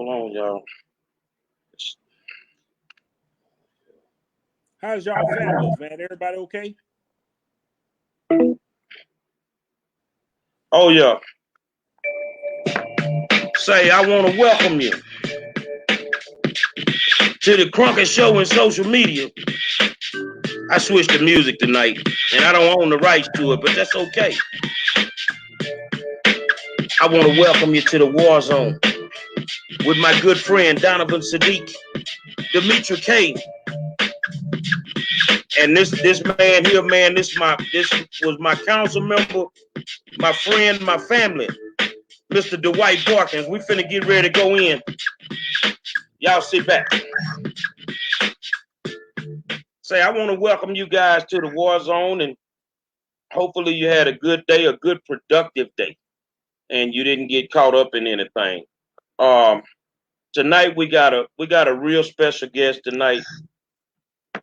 Hold on, y'all. How's y'all families, man? Everybody okay? Oh, yeah. Say, I want to welcome you to the Cronkite Show in social media. I switched the music tonight, and I don't own the rights to it, but that's okay. I want to welcome you to the War Zone with my good friend Donovan, Saadiq, Dimitri K, and this man here, man. This was my council member, my friend, my family, Mr. Dwight Boykins. We finna get ready to go in. Y'all sit back. Say, I want to welcome you guys to the War Zone, and hopefully you had a good day, a good productive day, and you didn't get caught up in anything. Tonight we got a real special guest tonight.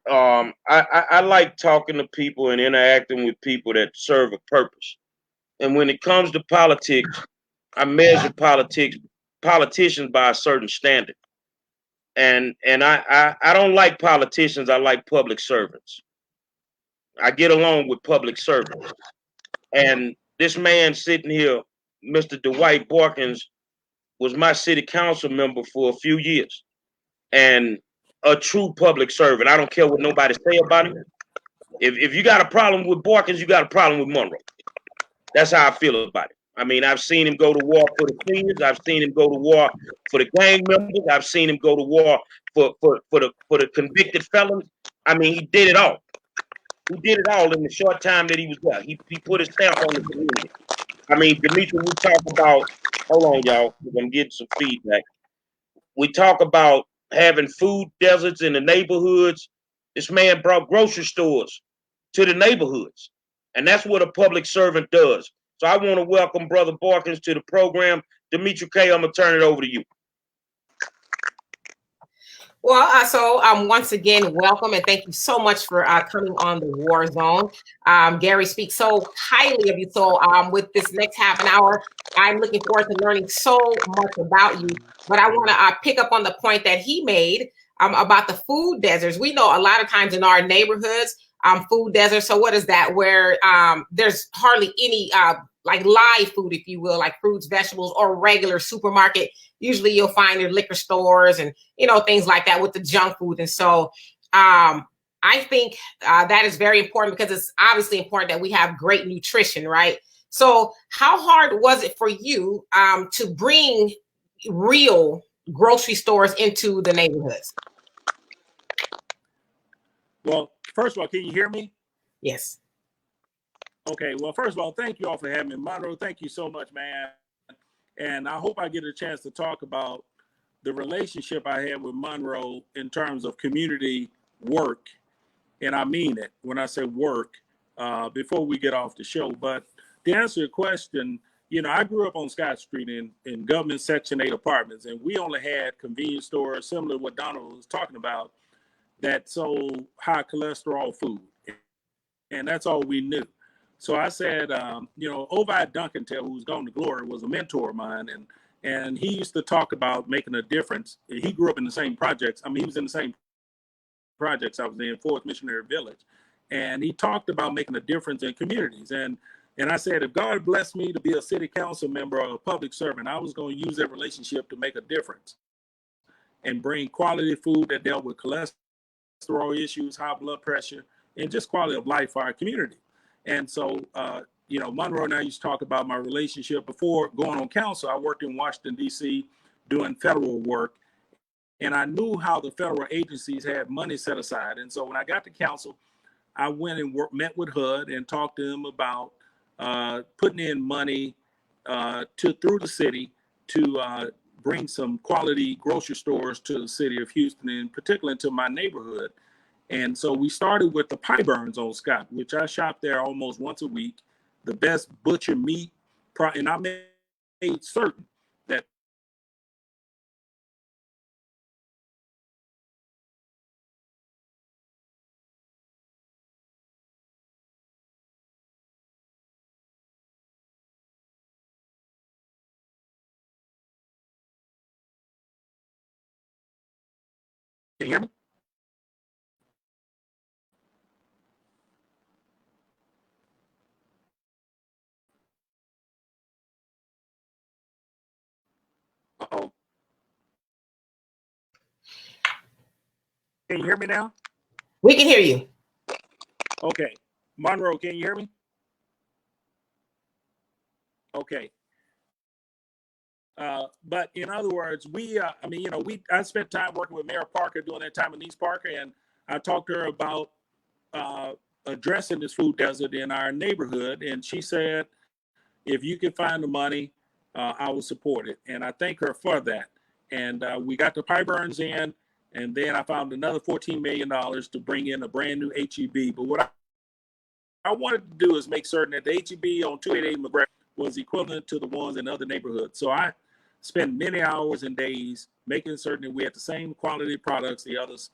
I like talking to people and interacting with people that serve a purpose. And when it comes to politics, I measure politicians by a certain standard. And I don't like politicians. I like public servants. I get along with public servants. And this man sitting here, Mr. Dwight Boykins, was my city council member for a few years. And a true public servant. I don't care what nobody say about him. If you got a problem with Boykins, you got a problem with Monroe. That's how I feel about it. I mean, I've seen him go to war for the seniors. I've seen him go to war for the gang members. I've seen him go to war for the convicted felons. I mean, he did it all. He did it all in the short time that he was there. He put his stamp on the community. I mean, Dimitri, we talk about, hold on, y'all, I'm getting some feedback. We talk about having food deserts in the neighborhoods. This man brought grocery stores to the neighborhoods. And that's what a public servant does. So I want to welcome Brother Boykins to the program. Dimitri K, I'm going to turn it over to you. Well, once again, welcome and thank you so much for coming on the War Zone. Gary speaks so highly of you. So with this next half an hour, I'm looking forward to learning so much about you. But I want to pick up on the point that he made about the food deserts. We know a lot of times in our neighborhoods, food deserts. So what is that? Where there's hardly any like live food, if you will, like fruits, vegetables, or regular supermarket. Usually you'll find your liquor stores and, things like that with the junk food. And so I think that is very important because it's obviously important that we have great nutrition, right? So how hard was it for you to bring real grocery stores into the neighborhoods? Well, first of all, can you hear me? Yes. Okay. Well, first of all, thank you all for having me. Monroe, thank you so much, man. And I hope I get a chance to talk about the relationship I had with Monroe in terms of community work. And I mean it when I say work before we get off the show. But to answer your question, I grew up on Scott Street in government Section 8 apartments, and we only had convenience stores similar to what Donovan was talking about that sold high cholesterol food. And that's all we knew. So I said, Ovi Duncantel, who's gone to glory, was a mentor of mine. And he used to talk about making a difference. He grew up in the same projects. I mean, he was in the same projects I was in, Fourth Missionary Village. And he talked about making a difference in communities. And I said, if God blessed me to be a city council member or a public servant, I was going to use that relationship to make a difference and bring quality food that dealt with cholesterol issues, high blood pressure, and just quality of life for our community. And so, Monroe and I used to talk about my relationship before going on council. I worked in Washington, D.C. doing federal work, and I knew how the federal agencies had money set aside. And so when I got to council, I went and met with HUD and talked to them about putting in money through the city to bring some quality grocery stores to the city of Houston, and particularly to my neighborhood. And so we started with the Pie Burns on Scott, which I shop there almost once a week. The best butcher meat, and I made certain that you hear me? Uh-oh. Can you hear me now? We can hear you. Okay. Monroe, can you hear me? Okay. But in other words, I spent time working with Mayor Parker during that time with Niece Parker, and I talked to her about addressing this food desert in our neighborhood. And she said, if you can find the money, I will support it. And I thank her for that. And we got the pipe burns in, and then I found another $14 million to bring in a brand new HEB. But what I wanted to do is make certain that the HEB on 288 McGregor was equivalent to the ones in other neighborhoods. So I spent many hours and days making certain that we had the same quality products the others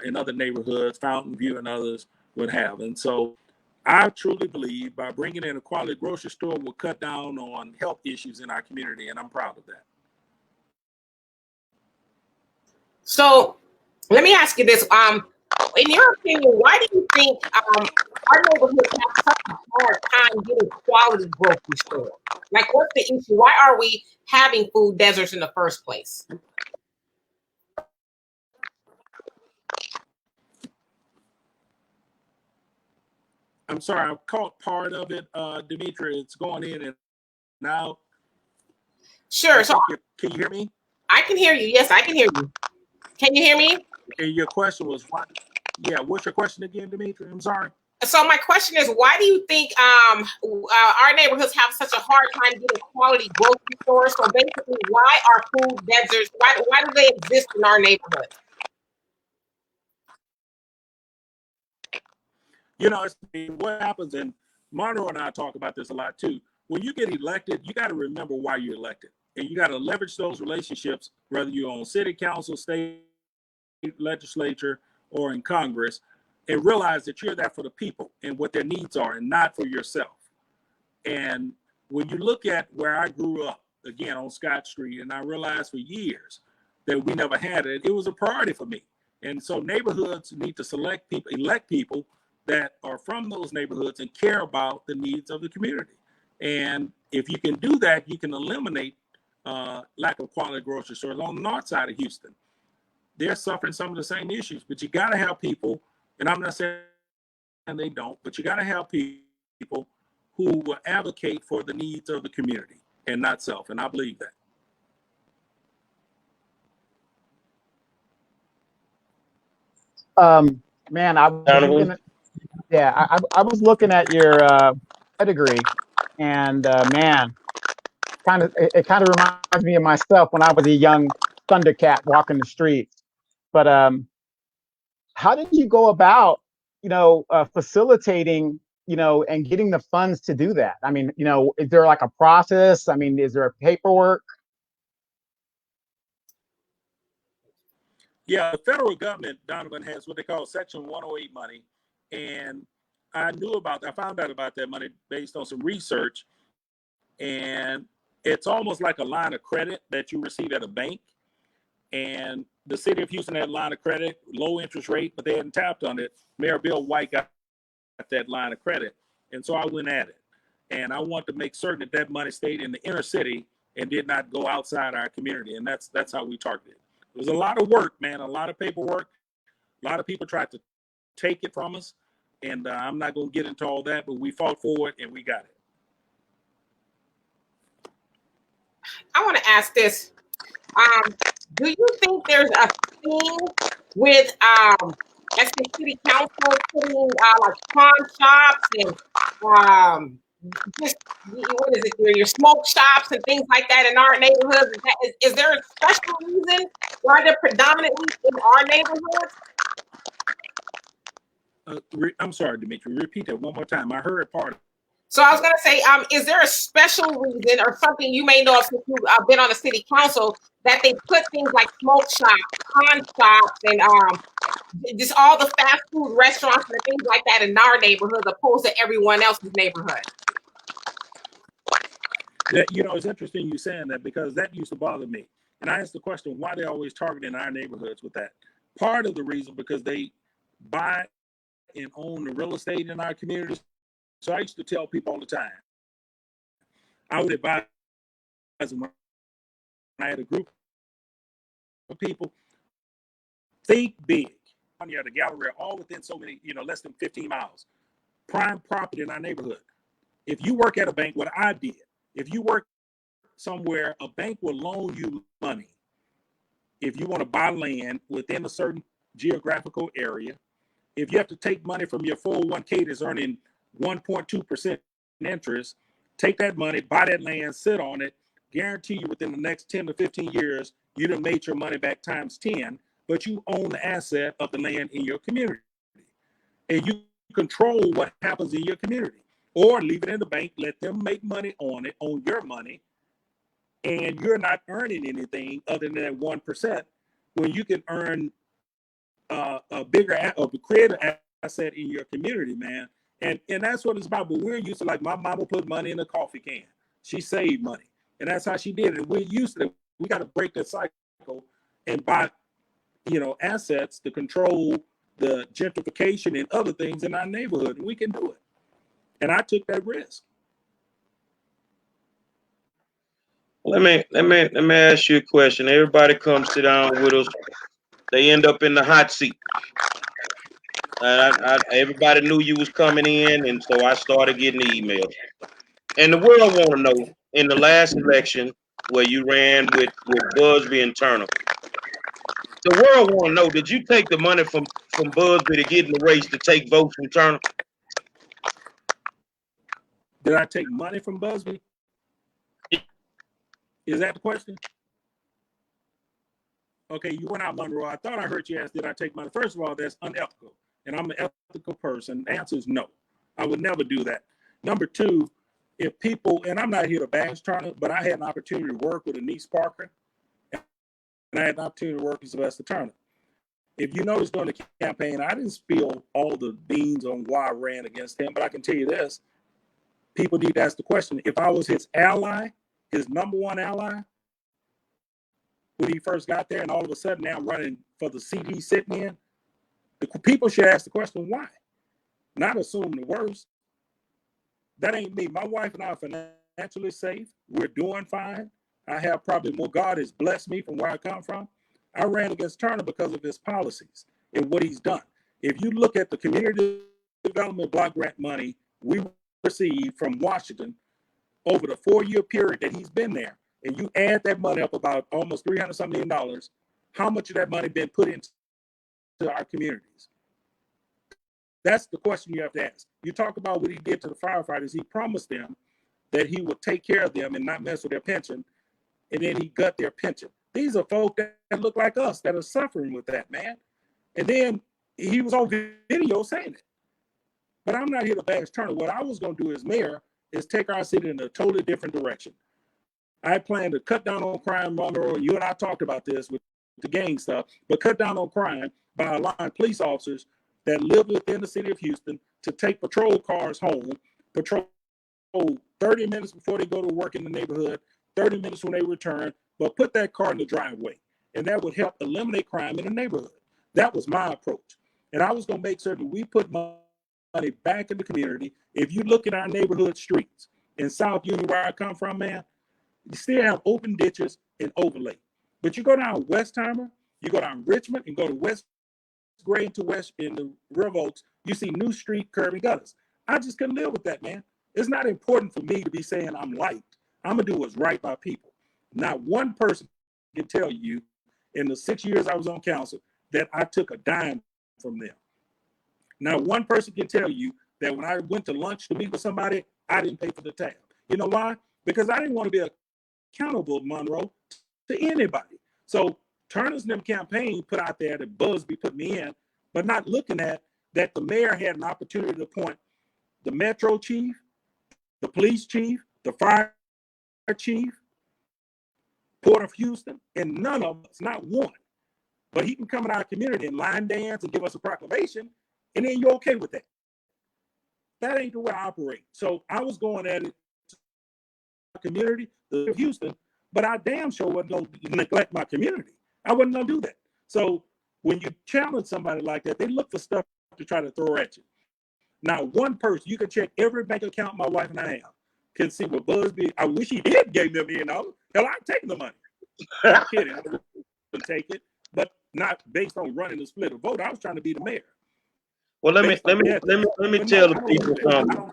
in other neighborhoods, Fountain View and others would have. And so I truly believe by bringing in a quality grocery store will cut down on health issues in our community, and I'm proud of that. So let me ask you this. In your opinion, why do you think our neighborhoods have such a hard time getting quality grocery stores? Like, what's the issue? Why are we having food deserts in the first place? I'm sorry, I caught part of it, Dimitri. It's going in and out. Sure. So Can you hear me? I can hear you. Yes, I can hear you. Can you hear me? And your question was what? Yeah, what's your question again, Dimitri? I'm sorry. So my question is, why do you think our neighborhoods have such a hard time getting quality grocery stores? So basically, why are food deserts? Why do they exist in our neighborhood? You know, it's what happens, and Monroe and I talk about this a lot too. When you get elected, you got to remember why you're elected, and you got to leverage those relationships, whether you're on city council, state legislature, or in Congress, and realize that you're there for the people and what their needs are, and not for yourself. And when you look at where I grew up, again on Scott Street, and I realized for years that we never had it, it was a priority for me. And so neighborhoods need to elect people that are from those neighborhoods and care about the needs of the community. And if you can do that, you can eliminate lack of quality grocery stores. On the north side of Houston, they're suffering some of the same issues, but you got to have people, and I'm not saying they don't, but you got to have people who will advocate for the needs of the community and not self. And I believe that. Man, I was Donovan. looking at, I was looking at your pedigree, and man, it kind of reminds me of myself when I was a young Thundercat walking the streets. But how did you go about, facilitating, and getting the funds to do that? I mean, is there like a process? I mean, is there a paperwork? Yeah, the federal government, Donovan, has what they call Section 108 money. And I found out about that money based on some research. And it's almost like a line of credit that you receive at a bank. And the city of Houston had a line of credit, low interest rate, but they hadn't tapped on it. Mayor Bill White got that line of credit. And so I went at it. And I want to make certain that that money stayed in the inner city and did not go outside our community. And that's how we targeted it. It was a lot of work, man, a lot of paperwork. A lot of people tried to take it from us. And I'm not going to get into all that, but we fought for it and we got it. I want to ask this. Do you think there's a thing with as the city council putting like pawn shops and just what is it? Your smoke shops and things like that in our neighborhoods? Is there a special reason why they're predominantly in our neighborhoods? I'm sorry, Dimitri. Repeat that one more time. I heard part of it. So I was going to say, is there a special reason or something you may know of since you've been on the city council that they put things like smoke shops, pawn shops, and just all the fast food restaurants and things like that in our neighborhood opposed to everyone else's neighborhood? It's interesting you saying that because that used to bother me. And I asked the question, why they always targeting our neighborhoods with that? part of the reason because they buy and own the real estate in our communities. So I used to tell people all the time, I would advise them when I had a group of people, think big. You have the gallery all within so many, less than 15 miles. Prime property in our neighborhood. If you work at a bank, what I did, if you work somewhere, a bank will loan you money. If you want to buy land within a certain geographical area, if you have to take money from your 401k that's earning 1.2% interest, take that money, buy that land, sit on it, guarantee you within the next 10 to 15 years, you done made your money back times 10, but you own the asset of the land in your community. And you control what happens in your community. Or leave it in the bank, let them make money on it, on your money, and you're not earning anything other than that 1% when you can earn a bigger or create an asset in your community, man. And that's what it's about. But we're used to, like, my mama put money in a coffee can. She saved money. And that's how she did it. We're used to it. We got to break that cycle and buy, assets to control the gentrification and other things in our neighborhood. And we can do it. And I took that risk. Let me ask you a question. Everybody comes sit down with us. They end up in the hot seat. Everybody knew you was coming in, and so I started getting the emails. And the world want to know, in the last election where you ran with Busby and Turner, the world want to know, did you take the money from Busby to get in the race to take votes from Turner? Did I take money from Busby? Is that the question? Okay, you went out, Monroe. I thought I heard you ask, did I take money? First of all, that's unethical. And I'm an ethical person. The answer is no. I would never do that. Number two, if people, and I'm not here to bash Turner, but I had an opportunity to work with Anise Parker, and I had an opportunity to work with Sylvester Turner. If you notice during the campaign, I didn't spill all the beans on why I ran against him, but I can tell you this. People need to ask the question, if I was his ally, his number one ally, when he first got there, and all of a sudden now I'm running for the seat he's sitting in, the people should ask the question, why? Not assume the worst. That ain't me. My wife and I are financially safe. We're doing fine. I have probably more. God has blessed me from where I come from. I ran against Turner because of his policies and what he's done. If you look at the community development block grant money we received from Washington over the 4-year period that he's been there, and you add that money up about almost $300-something million, how much of that money been put into our communities? That's the question you have to ask. You talk about what he did to the firefighters. He promised them that he would take care of them and not mess with their pension, and then he got their pension. These are folks that look like us that are suffering with that, man. And then he was on video saying it. But I'm not here to bash Turner. What I was going to do as mayor is take our city in a totally different direction. I plan to cut down on crime, Monroe. You and I talked about this with the gang stuff, but cut down on crime by allowing police officers that live within the city of Houston to take patrol cars home, patrol 30 minutes before they go to work in the neighborhood, 30 minutes when they return, but put that car in the driveway. And that would help eliminate crime in the neighborhood. That was my approach. And I was going to make certain we put money back in the community. If you look at our neighborhood streets in South Union, where I come from, man, you still have open ditches and overlay. But you go down Westheimer, you go down Richmond, and go to West Gray to West in the River Oaks, you see new street curb and gutters. I just couldn't live with that, man. It's not important for me to be saying I'm liked. I'm going to do what's right by people. Not one person can tell you in the 6 years I was on council that I took a dime from them. Not one person can tell you that when I went to lunch to meet with somebody, I didn't pay for the tab. You know why? Because I didn't want to be accountable, Monroe, to anybody. So Turner's them campaign put out there that Busby put me in, but not looking at that the mayor had an opportunity to appoint the Metro chief, the police chief, the fire chief, Port of Houston, and none of us, not one. But he can come in our community and line dance and give us a proclamation, and then you're okay with that. That ain't the way I operate. So I was going at it, community, the Houston, but I damn sure wasn't going to neglect my community. I wasn't going to do that. So when you challenge somebody like that, they look for stuff to try to throw at you. Now, one person, you can check every bank account my wife and I have, can see what Busby, I wish he did give me $1 million. Hell, I'd take the money. I'm kidding. I wouldn't take it, but not based on running the split a vote. I was trying to be the mayor. Well, let me tell the people something.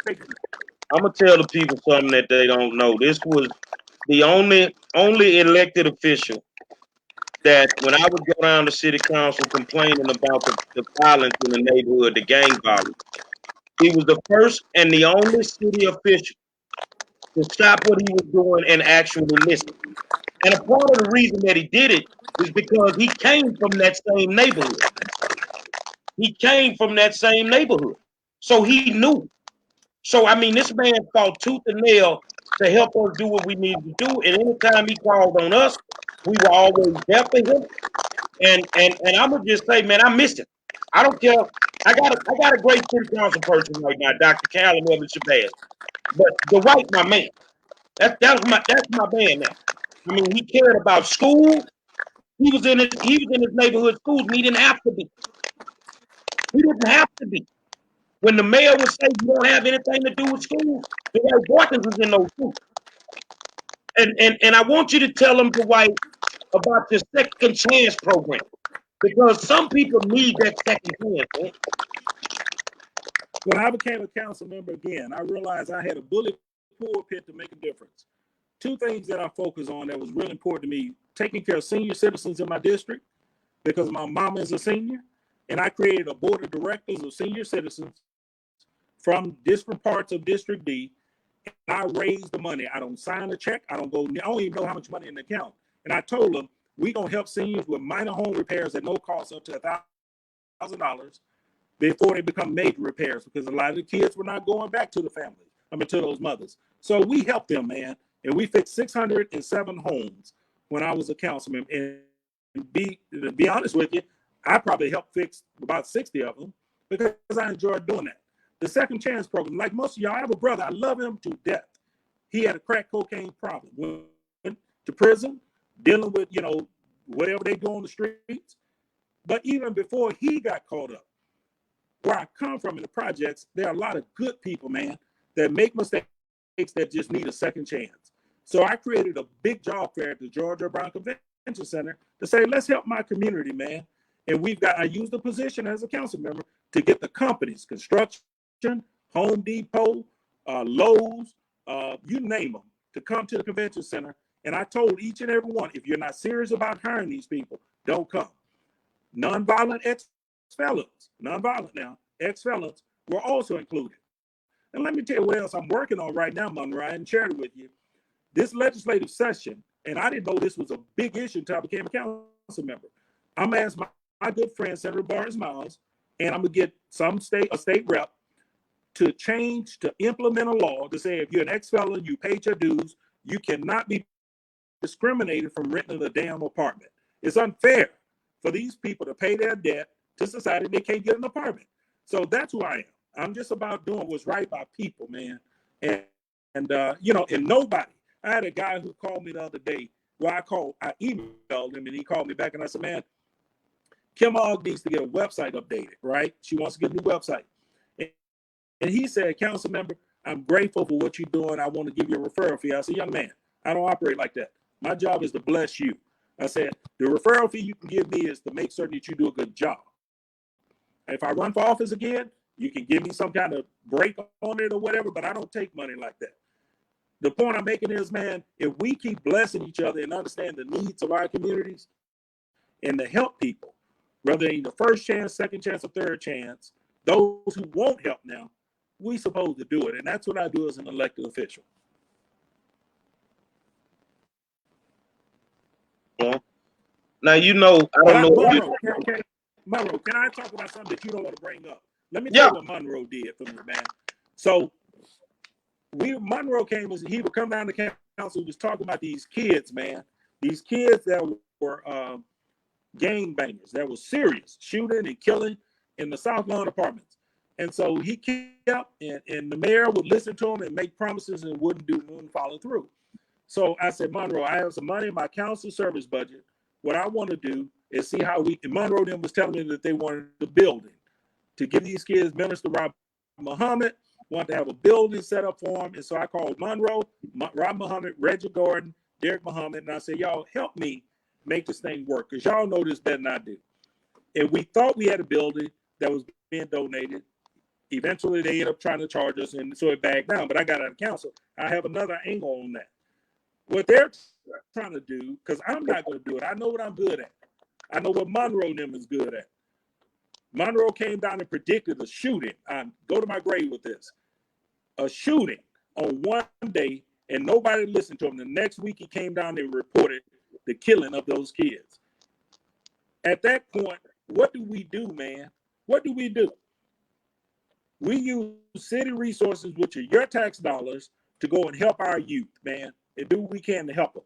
I'm gonna tell the people something that they don't know. This was the only elected official that when I would go down to city council complaining about the violence in the neighborhood, the gang violence, he was the first and the only city official to stop what he was doing and actually listen. And a part of the reason that he did it is because he came from that same neighborhood. He came from that same neighborhood. So he knew. So, I mean, this man fought tooth and nail to help us do what we needed to do. And anytime he called on us, we were always there for him. And I'm gonna just say, man, I missed it. I don't care. I got a great city council person right now, Dr. Callan Evans Shabazz. But Dwight, my man, that's my man now. I mean, he cared about school. He was in his neighborhood schools, and he didn't have to be. He didn't have to be. When the mayor would say you don't have anything to do with schools, Dwight Boykins was in those schools. And I want you to tell him, Dwight, about your second chance program. Because some people need that second chance, man. When I became a council member again, I realized I had a bullet pulpit to make a difference. Two things that I focus on that was really important to me: taking care of senior citizens in my district, because my mama is a senior, and I created a board of directors of senior citizens from different parts of District D, and I raised the money. I don't sign a check. I don't even know how much money in the account. And I told them, we're going to help seniors with minor home repairs at no cost up to $1,000 before they become major repairs, because a lot of the kids were not going back to the families, to those mothers. So we helped them, man. And we fixed 607 homes when I was a councilman. And to be honest with you, I probably helped fix about 60 of them because I enjoyed doing that. The second chance program, like most of y'all, I have a brother. I love him to death. He had a crack cocaine problem. Went to prison, dealing with, whatever they do on the streets. But even before he got caught up, where I come from in the projects, there are a lot of good people, man, that make mistakes that just need a second chance. So I created a big job fair at the Georgia Brown Convention Center to say, let's help my community, man. And I used the position as a council member to get the companies, construction, Home Depot, Lowe's, you name them, to come to the convention center. And I told each and every one, if you're not serious about hiring these people, don't come. Nonviolent ex-felons, ex-felons were also included. And let me tell you what else I'm working on right now, Monroe. I hadn't shared it with you. This legislative session, and I didn't know this was a big issue until I became a council member. I'm going to ask my good friend, Senator Barnes Miles, and I'm going to get a state rep to implement a law to say if you're an ex-felon, you paid your dues, you cannot be discriminated from renting a damn apartment. It's unfair for these people to pay their debt to society. They can't get an apartment. So that's who I am. I'm just about doing what's right by people, man. And nobody. I had a guy who called me the other day. Well, I emailed him and he called me back and I said, man, Kim Ogg needs to get a website updated, right? She wants to get a new website. And he said, council member, I'm grateful for what you're doing. I want to give you a referral fee. I said, young man, I don't operate like that. My job is to bless you. I said, the referral fee you can give me is to make certain that you do a good job. If I run for office again, you can give me some kind of break on it or whatever, but I don't take money like that. The point I'm making is, man, if we keep blessing each other and understand the needs of our communities and to help people, whether they need the first chance, second chance, or third chance, those who won't help now, we supposed to do it. And that's what I do as an elected official. Yeah. Now, I don't know. Monroe, can I talk about something that you don't want to bring up? Let me tell you what Monroe did for me, man. So Monroe he would come down to council, he was talking about these kids, man. These kids that were gang bangers, that was serious, shooting and killing in the South Lawn apartments. And so he kept, and the mayor would listen to him and make promises and wouldn't follow through. So I said, Monroe, I have some money in my council service budget. What I want to do and see how we. And Monroe then was telling me that they wanted the building to give these kids Minister Rob Muhammad, wanted to have a building set up for them. And so I called Monroe, Rob Muhammad, Reggie Gordon, Derek Muhammad, and I said, y'all help me make this thing work, because y'all know this better than I do. And we thought we had a building that was being donated. Eventually, they ended up trying to charge us, and so it backed down. But I got out of council. I have another angle on that. What they're trying to do, because I'm not going to do it. I know what I'm good at. I know what Monroe and them is good at. Monroe came down and predicted a shooting. Go to my grave with this. A shooting on one day, and nobody listened to him. The next week, he came down and reported the killing of those kids. At that point, what do we do, man? What do? We use city resources, which are your tax dollars, to go and help our youth, man, and do what we can to help them.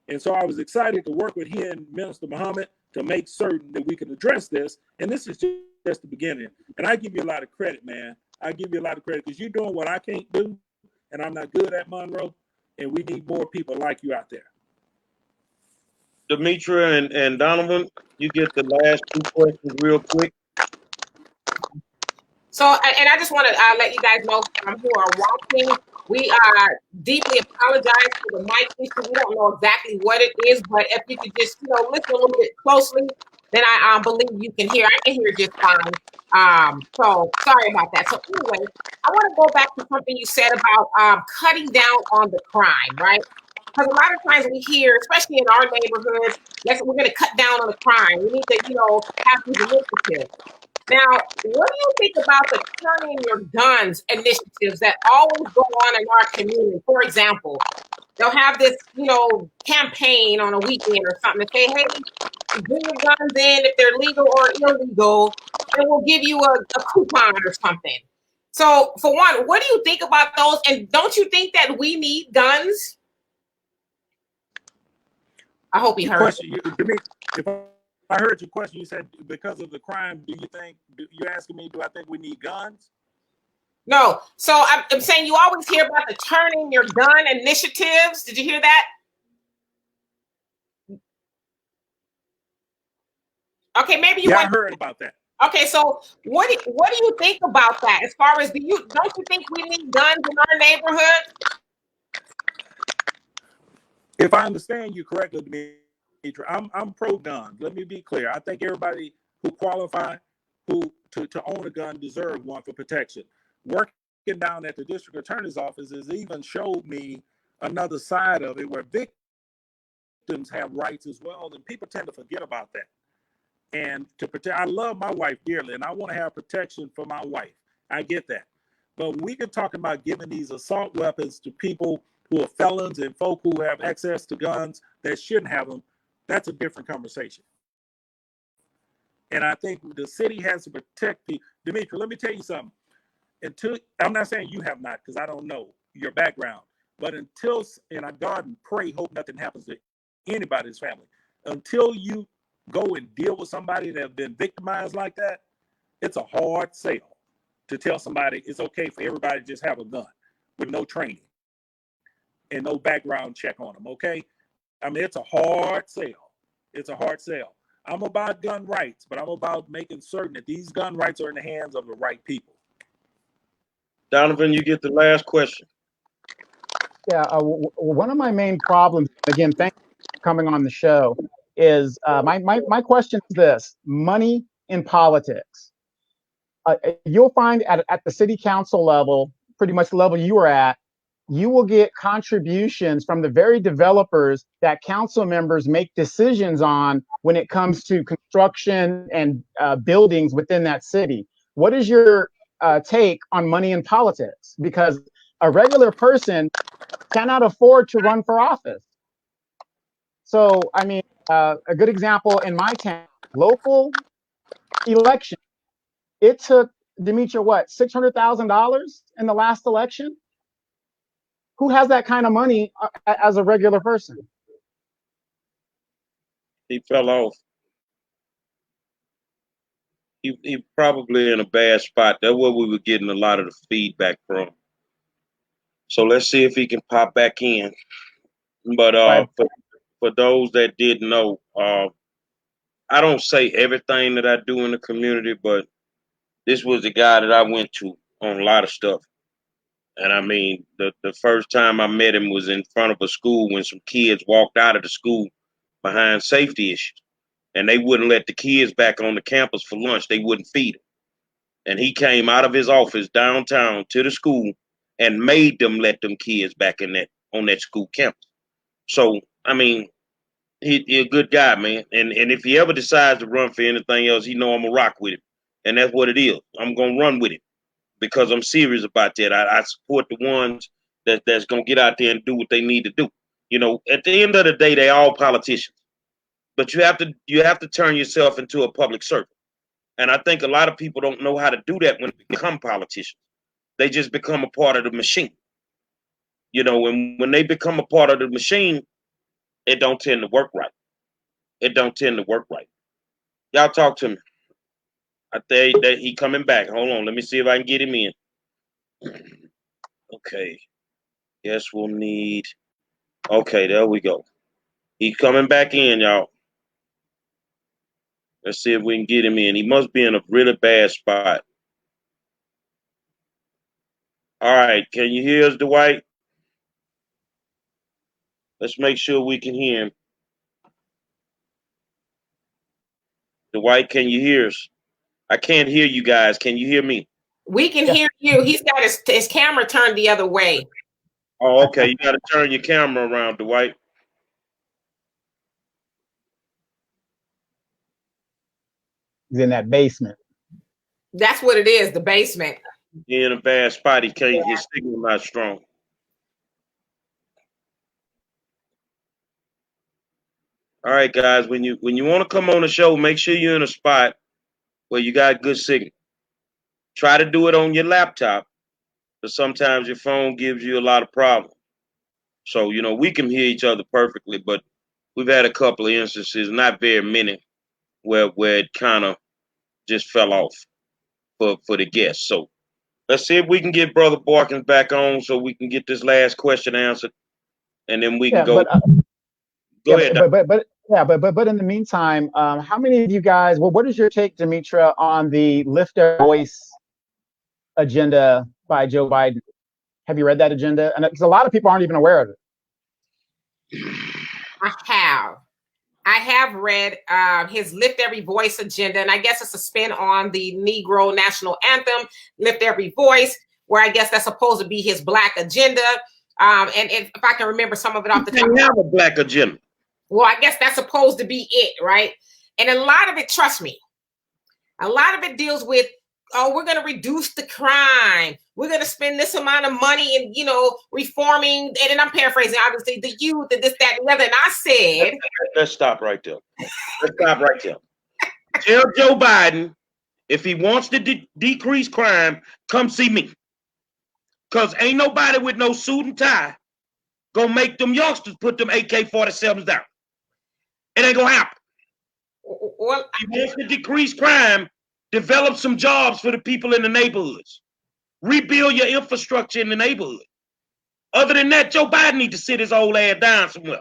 And so I was excited to work with he and Minister Muhammad to make certain that we can address this. And this is just the beginning. And I give you a lot of credit, man. I give you a lot of credit because you're doing what I can't do, and I'm not good at, Monroe. And we need more people like you out there. Demetria and Donovan, you get the last two questions real quick. So, and I just want to let you guys know who are watching, we deeply apologize for the mic issue. We don't know exactly what it is, but if you could just, listen a little bit closely, then I believe you can hear. I can hear just fine. So sorry about that. So anyway, I want to go back to something you said about cutting down on the crime, right? Because a lot of times we hear, especially in our neighborhoods, we're going to cut down on the crime. We need to, have these initiatives. Now, what do you think about the Turn In Your Guns initiatives that always go on in our community? For example, they'll have this, campaign on a weekend or something to say, hey, bring your guns in if they're legal or illegal, and we'll give you a coupon or something. So, for one, what do you think about those? And don't you think that we need guns? I hope you heard. If I heard your question, you said because of the crime, you're asking me, do I think we need guns? No. So I'm saying you always hear about the Turn In Your Gun initiatives. Did you hear that? Okay, maybe you I heard about that. Okay, so what do you think about that? As far as don't you think we need guns in our neighborhood? If I understand you correctly, Demetri, I'm pro gun. Let me be clear. I think everybody who qualify to own a gun deserve one for protection. Working down at the district attorney's office has even showed me another side of it where victims have rights as well, and people tend to forget about that. And to protect, I love my wife dearly, and I want to have protection for my wife. I get that. But when we can talk about giving these assault weapons to people who are felons and folk who have access to guns that shouldn't have them, that's a different conversation. And I think the city has to protect people. Demetri, let me tell you something. I'm not saying you have not, because I don't know your background, but and I God and pray, hope nothing happens to anybody's family. Until you go and deal with somebody that have been victimized like that, it's a hard sell to tell somebody it's okay for everybody to just have a gun with no training and no background check on them, okay? I mean, it's a hard sell. It's a hard sell. I'm about gun rights, but I'm about making certain that these gun rights are in the hands of the right people. Donovan, you get the last question. Yeah, one of my main problems, again, thank you for coming on the show, is my question is this: money in politics. You'll find at the city council level, pretty much the level you were at, you will get contributions from the very developers that council members make decisions on when it comes to construction and buildings within that city. What is your take on money in politics? Because a regular person cannot afford to run for office. So, I mean, a good example in my town, local election, it took Demetria, $600,000 in the last election? Who has that kind of money as a regular person? He fell off. He probably in a bad spot. That's where we were getting a lot of the feedback from. So let's see if he can pop back in. But for those that didn't know, I don't say everything that I do in the community, but this was the guy that I went to on a lot of stuff. And I mean, the first time I met him was in front of a school when some kids walked out of the school behind safety issues. And they wouldn't let the kids back on the campus for lunch. They wouldn't feed them. And he came out of his office downtown to the school and made them let them kids back in that on that school campus. So I mean, he a good guy, man. And if he ever decides to run for anything else, he know I'm gonna rock with him. And that's what it is. I'm gonna run with him because I'm serious about that. I support the ones that's gonna get out there and do what they need to do. You know, at the end of the day, they all politicians. But you have to turn yourself into a public servant. And I think a lot of people don't know how to do that when they become politicians. They just become a part of the machine. You know, when they become a part of the machine, it don't tend to work right. It don't tend to work right. Y'all talk to me. I think that he coming back. Hold on, let me see if I can get him in. Okay. Yes, we'll need. Okay, there we go. He's coming back in, y'all. Let's see if we can get him in. He must be in a really bad spot. All right, can you hear us, Dwight? Let's make sure we can hear him. Dwight, can you hear us? I can't hear you guys. Can you hear me? We can hear you. He's got his camera turned the other way. Oh, okay. You got to turn your camera around, Dwight. He's in that basement. That's what it is, the basement. He's in a bad spot. He can't. His signal not strong. All right, guys. When you want to come on the show, make sure you're in a spot where you got good signal. Try to do it on your laptop, but sometimes your phone gives you a lot of problems. So you know we can hear each other perfectly, but we've had a couple of instances, not very many, where it kind of just fell off for the guests. So let's see if we can get Brother Boykins back on so we can get this last question answered, and then we can go. Go ahead. But in the meantime, how many of you guys? Well, what is your take, Demetra, on the Lift Their Voice agenda by Joe Biden? Have you read that agenda? And because a lot of people aren't even aware of it. I have read his Lift Every Voice agenda, and I guess it's a spin on the Negro National Anthem, Lift Every Voice, where I guess that's supposed to be his Black agenda. And if I can remember some of it off the top. Have a Black agenda. Well, I guess that's supposed to be it, right? And a lot of it, trust me, a lot of it deals with, oh, we're going to reduce the crime. We're going to spend this amount of money in, you know, reforming. And then I'm paraphrasing, obviously, the youth and this, that, and the other. And I said, let's stop right there. Let's stop right there. Tell Joe Biden, if he wants to decrease crime, come see me. Because ain't nobody with no suit and tie gonna make them youngsters put them AK-47s down. It ain't gonna happen. Well, he wants to decrease crime, develop some jobs for the people in the neighborhoods. Rebuild your infrastructure in the neighborhood. Other than that, Joe Biden need to sit his old ass down somewhere.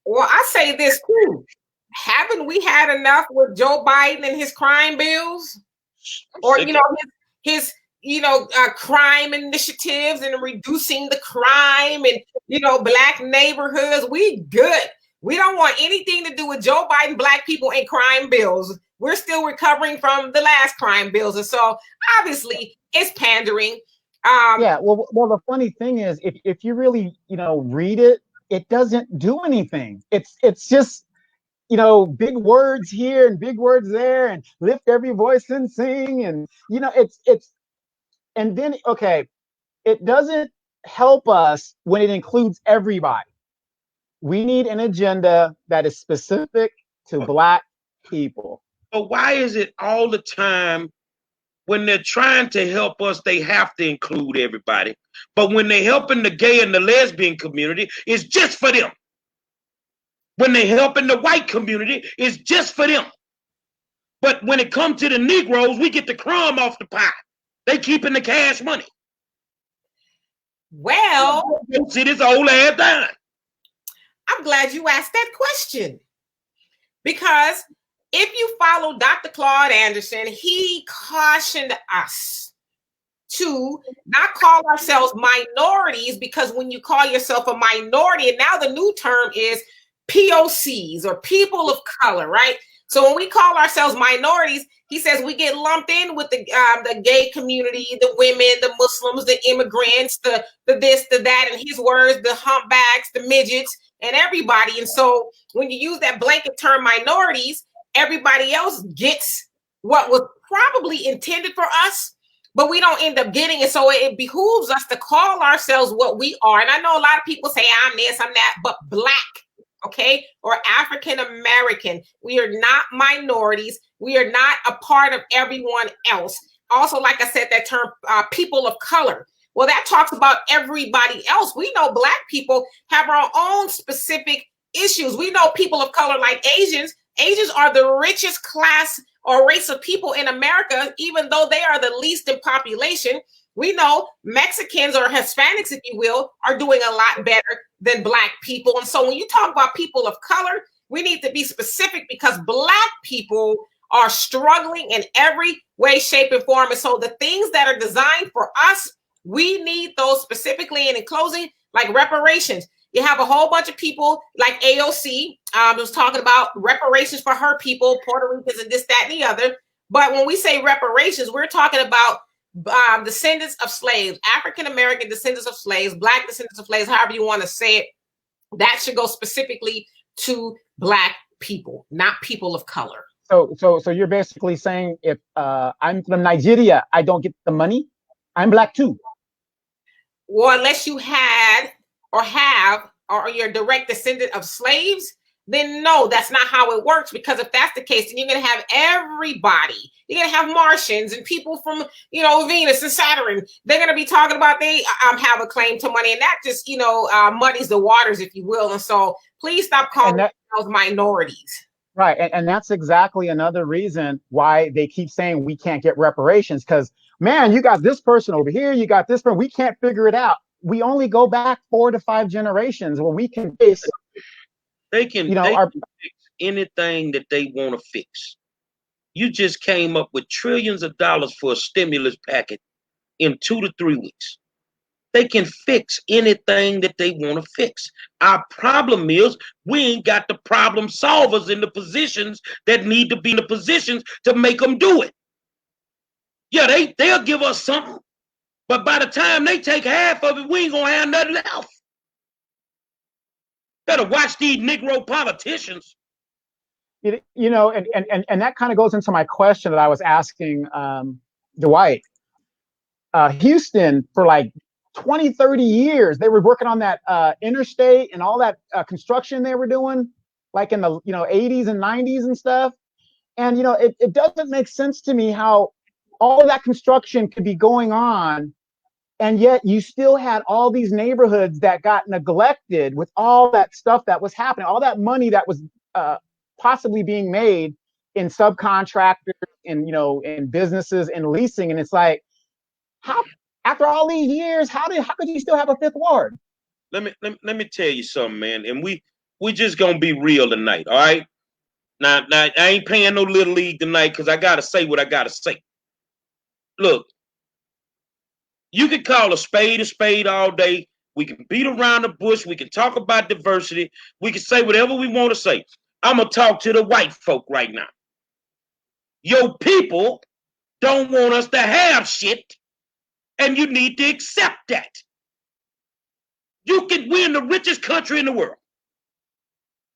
Well, I say this too. Haven't we had enough with Joe Biden and his crime bills? Or, you know, his crime initiatives and reducing the crime and, you know, Black neighborhoods. We good. We don't want anything to do with Joe Biden, Black people, and crime bills. We're still recovering from the last crime bills. And so obviously it's pandering. Well, the funny thing is, if you really, you know, read it, it doesn't do anything. It's just, you know, big words here and big words there, and lift every voice and sing, and you know, it's and then okay, it doesn't help us when it includes everybody. We need an agenda that is specific to Black people. But why is it all the time when they're trying to help us, they have to include everybody? But when they're helping the gay and the lesbian community, it's just for them. When they're helping the white community, it's just for them. But when it comes to the Negroes, we get the crumb off the pie. They keeping the cash money. Well, sit his old ass down. I'm glad you asked that question, because if you follow Dr. Claude Anderson, he cautioned us to not call ourselves minorities, because when you call yourself a minority, and now the new term is POCs, or people of color, right? So when we call ourselves minorities, he says we get lumped in with the gay community, the women, the Muslims, the immigrants, the this, the that, in his words, the humpbacks, the midgets, and everybody. And so when you use that blanket term minorities, everybody else gets what was probably intended for us, but we don't end up getting it. So it behooves us to call ourselves what we are. And I know a lot of people say I'm this, I'm that, but Black, okay, or African American. We are not minorities. We are not a part of everyone else. Also, like I said, that term people of color. Well, that talks about everybody else. We know Black people have our own specific issues. We know people of color like Asians. Asians are the richest class or race of people in America, even though they are the least in population. We know Mexicans, or Hispanics, if you will, are doing a lot better than Black people. And so when you talk about people of color, we need to be specific, because Black people are struggling in every way, shape, and form. And so the things that are designed for us, we need those specifically. And in closing, like reparations, you have a whole bunch of people like AOC was talking about reparations for her people, Puerto Ricans, and this, that, and the other. But when we say reparations, we're talking about descendants of slaves, African American descendants of slaves, Black descendants of slaves, however you want to say it. That should go specifically to Black people, not people of color. So you're basically saying, if I'm from Nigeria, I don't get the money? I'm Black too. Well, unless you had or have, or you're a direct descendant of slaves, then no, that's not how it works. Because if that's the case, then you're going to have everybody. You're going to have Martians and people from, Venus and Saturn. They're going to be talking about they have a claim to money, and that just, muddies the waters, if you will. And so please stop calling those minorities. Right. And that's exactly another reason why they keep saying we can't get reparations, because, man, you got this person over here, you got this person, we can't figure it out. We only go back 4 to 5 generations where we can fix. They can fix anything that they want to fix. You just came up with trillions of dollars for a stimulus package in 2 to 3 weeks. They can fix anything that they want to fix. Our problem is we ain't got the problem solvers in the positions that need to be in the positions to make them do it. Yeah, they'll give us something, but by the time they take half of it, we ain't gonna have nothing left. Better watch these Negro politicians. And that kind of goes into my question that I was asking Dwight. Houston, for like 20, 30 years, they were working on that interstate and all that construction they were doing, like in the 80s and 90s and stuff. And it doesn't make sense to me how all of that construction could be going on, and yet you still had all these neighborhoods that got neglected with all that stuff that was happening, all that money that was possibly being made in subcontractors, in businesses, and leasing. And it's like, how, after all these years, how could you still have a fifth ward? Let me tell you something, man. And we just gonna be real tonight, all right? Now I ain't paying no little league tonight, because I gotta say what I gotta say. Look, you can call a spade all day. We can beat around the bush. We can talk about diversity. We can say whatever we want to say. I'm going to talk to the white folk right now. Your people don't want us to have shit, and you need to accept that. We're in the richest country in the world.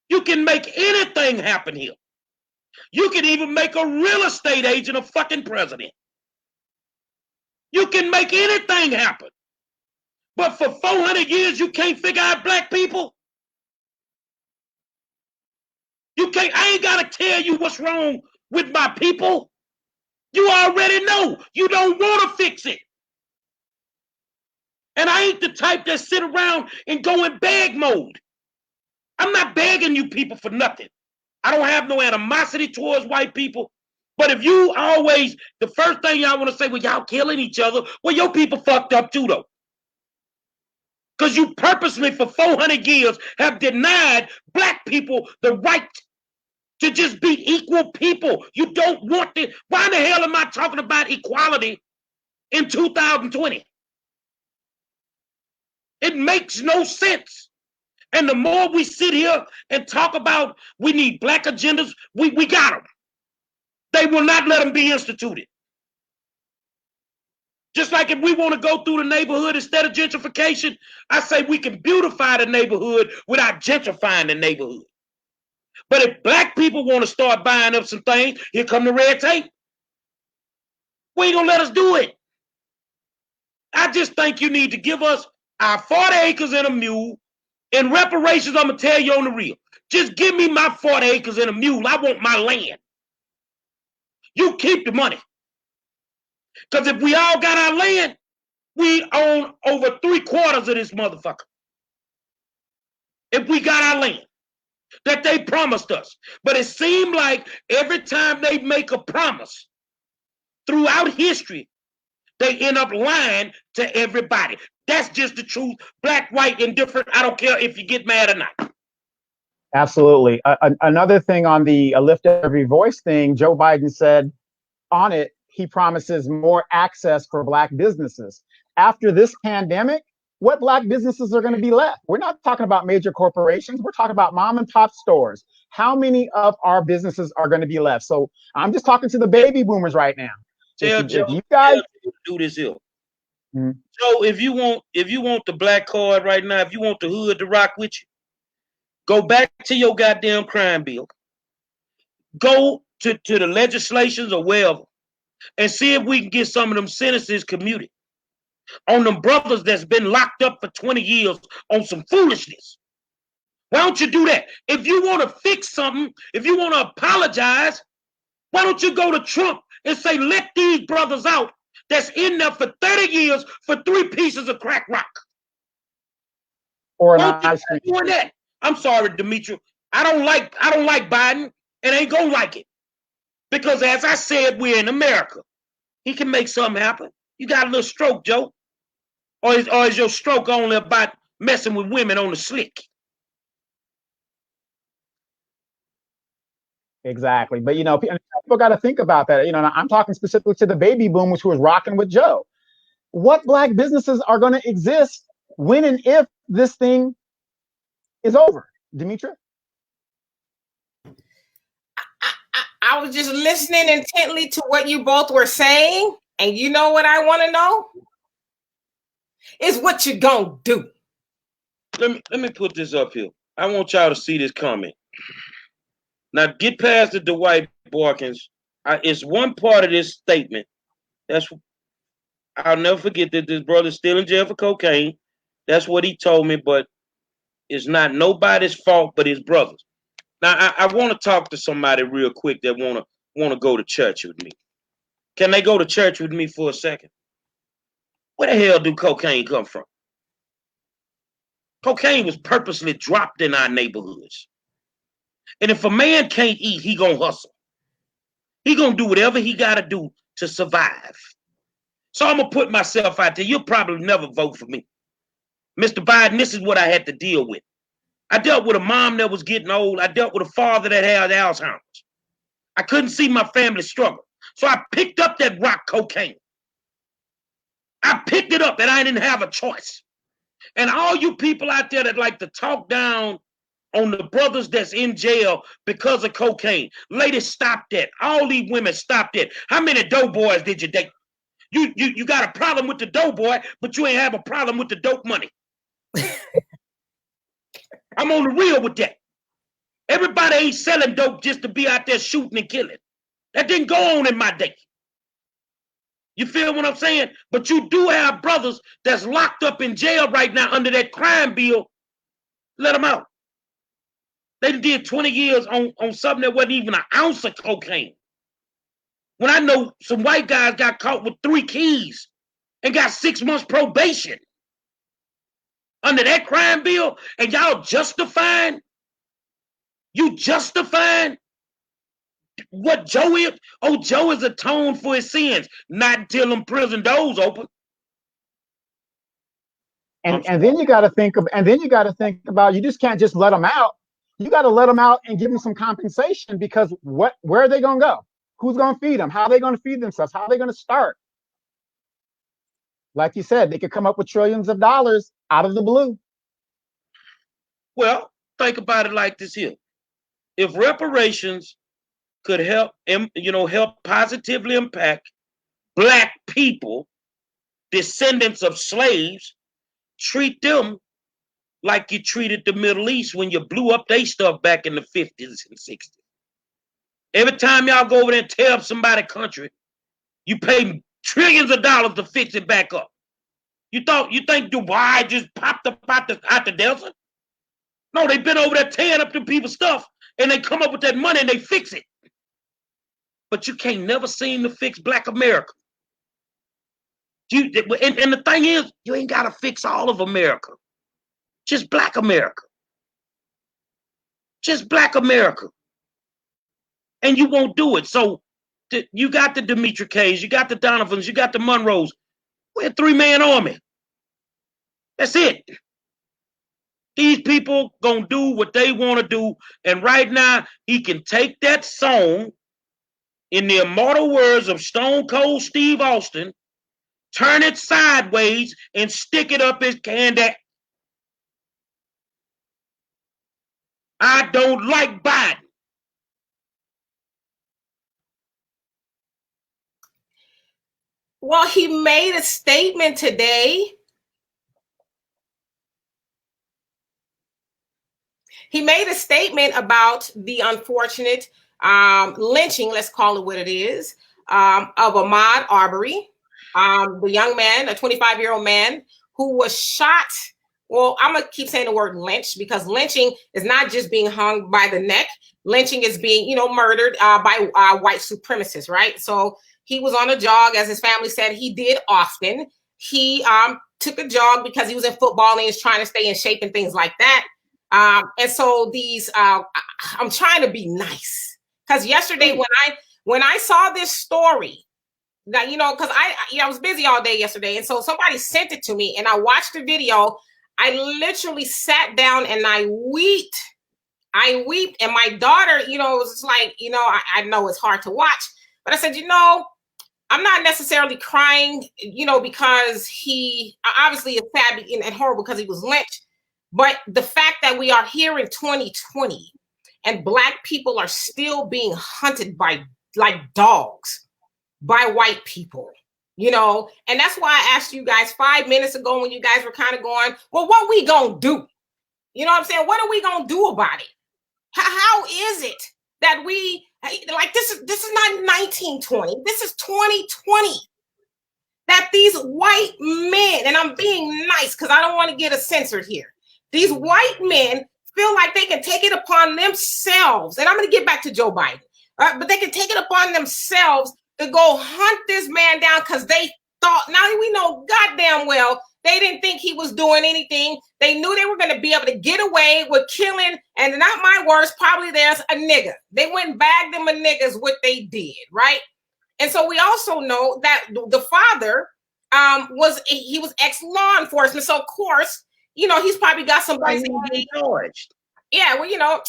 You can make anything happen here. You can even make a real estate agent a fucking president. You can make anything happen. But for 400 years, you can't figure out Black people? You can't. I ain't got to tell you what's wrong with my people. You already know. You don't want to fix it. And I ain't the type that sit around and go in beg mode. I'm not begging you people for nothing. I don't have no animosity towards white people. But if you always, the first thing y'all want to say, well, y'all killing each other, well, your people fucked up too, though. Because you purposely for 400 years have denied Black people the right to just be equal people. You don't want to. Why the hell am I talking about equality in 2020? It makes no sense. And the more we sit here and talk about we need black agendas, we got them. They will not let them be instituted. Just like if we want to go through the neighborhood instead of gentrification, I say we can beautify the neighborhood without gentrifying the neighborhood. But if black people want to start buying up some things, here come the red tape. We ain't gonna let us do it. I just think you need to give us our 40 acres and a mule. In reparations, I'm gonna tell you on the real. Just give me my 40 acres and a mule. I want my land. You keep the money. Because if we all got our land, we own over 3/4 of this motherfucker. If we got our land that they promised us. But it seemed like every time they make a promise throughout history, they end up lying to everybody. That's just the truth. Black, white, indifferent. I don't care if you get mad or not. Absolutely. Another thing on the lift every voice thing, Joe Biden said on it, he promises more access for black businesses. After this pandemic, what black businesses are going to be left? We're not talking about major corporations. We're talking about mom and pop stores. How many of our businesses are going to be left? So I'm just talking to the baby boomers right now. If you guys do this here. Mm-hmm. So if you want the black card right now, if you want the hood to rock with you, go back to your goddamn crime bill. Go to the legislations or wherever and see if we can get some of them sentences commuted on them brothers that's been locked up for 20 years on some foolishness. Why don't you do that? If you want to fix something, if you want to apologize, why don't you go to Trump and say, let these brothers out that's in there for 30 years for 3 pieces of crack rock? Or an ice cream. Doing that. I'm sorry, Dimitri. I don't like Biden and ain't gonna like it. Because as I said, we're in America. He can make something happen. You got a little stroke, Joe. Or is your stroke only about messing with women on the slick? Exactly. But, people got to think about that. I'm talking specifically to the baby boomers who was rocking with Joe. What black businesses are going to exist when and if this thing is over? Demetra? I was just listening intently to what you both were saying. And you know what I want to know? Is what you gonna do. Let me put this up here. I want y'all to see this comment. Now get past the Dwight Boykins. It's one part of this statement. I'll never forget that this brother's still in jail for cocaine. That's what he told me, but it's not nobody's fault but his brother's. Now I want to talk to somebody real quick that want to go to church with me. Can they go to church with me for a second? Where the hell do cocaine come from? Cocaine was purposely dropped in our neighborhoods. And if a man can't eat, he gonna hustle. He gonna do whatever he gotta do to survive. So I'm gonna put myself out there. You'll probably never vote for me. Mr. Biden, this is what I had to deal with. I dealt with a mom that was getting old. I dealt with a father that had Alzheimer's. I couldn't see my family struggle. So I picked up that rock cocaine. I picked it up and I didn't have a choice. And all you people out there that like to talk down on the brothers that's in jail because of cocaine, ladies, stop that. All these women, stop that. How many doughboys did you date? You got a problem with the doughboy, but you ain't have a problem with the dope money. I'm on the real with that. Everybody ain't selling dope just to be out there shooting and killing. That didn't go on in my day. You feel what I'm saying? But you do have brothers that's locked up in jail right now under that crime bill. Let them out. They did 20 years on something that wasn't even an ounce of cocaine. When I know some white guys got caught with 3 keys and got 6 months probation under that crime bill, and y'all justifying what Joe is? Oh, Joe is atoned for his sins. Not until them prison doors open. And then you got to think about, you just can't just let them out. you got to let them out and give them some compensation, because where are they going to go? Who's going to feed them? How are they going to feed themselves? How are they going to start? Like you said, they could come up with trillions of dollars out of the blue. Well, think about it like this here. If reparations could help, help positively impact Black people, descendants of slaves, treat them like you treated the Middle East when you blew up their stuff back in the 50s and 60s. Every time y'all go over there and tear up somebody's country, you pay trillions of dollars to fix it back up. You think Dwight just popped up out the desert? No, they've been over there tearing up the people's stuff, and they come up with that money and they fix it. But you can't never seem to fix Black America. And the thing is, you ain't got to fix all of America. Just Black America. Just Black America. And you won't do it. So you got the Demetri K's, you got the Donovans, you got the Monroes. We're a 3-man army. That's it. These people gonna do what they want to do. And right now, he can take that song, in the immortal words of Stone Cold Steve Austin, turn it sideways and stick it up his candy. I don't like Biden. Well, he made a statement today. He made a statement about the unfortunate lynching, let's call it what it is, of Ahmaud Arbery, the young man, a 25-year-old man who was shot. Well, I'm going to keep saying the word lynch, because lynching is not just being hung by the neck. Lynching is being, murdered by white supremacists, right? So he was on a jog, as his family said he did often. He took a jog because he was in football and he was trying to stay in shape and things like that. And so these, I'm trying to be nice, because yesterday when I saw this story, that because I was busy all day yesterday, and so somebody sent it to me, and I watched the video. I literally sat down and I wept, and my daughter, was like, I know it's hard to watch, but I said, I'm not necessarily crying, because he obviously is sad and horrible because he was lynched. But the fact that we are here in 2020 and Black people are still being hunted by like dogs by white people, and that's why I asked you guys 5 minutes ago when you guys were kind of going, well, what we gonna do? You know what I'm saying? What are we gonna do about it? How is it that we like this is not 1920, this is 2020, that these white men, and I'm being nice because I don't want to get us censored here, these white men feel like they can take it upon themselves, and I'm going to get back to Joe Biden, but they can take it upon themselves to go hunt this man down because they thought, now we know goddamn well they didn't think he was doing anything. They knew they were going to be able to get away with killing, and not my words, probably there's a nigga. They went and bagged them a niggas what they did, right? And so we also know that the father was ex-law enforcement. So of course, he's probably got somebody charged. Yeah, well,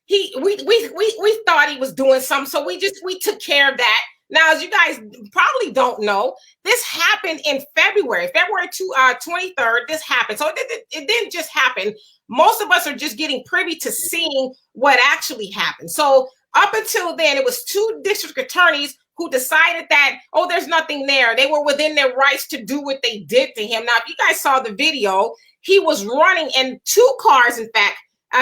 we thought he was doing something, so we took care of that. Now, as you guys probably don't know, this happened in February 23rd. This happened, so it didn't just happen. Most of us are just getting privy to seeing what actually happened. So up until then, it was 2 district attorneys who decided that, there's nothing there. They were within their rights to do what they did to him. Now, if you guys saw the video, he was running in 2 cars, in fact.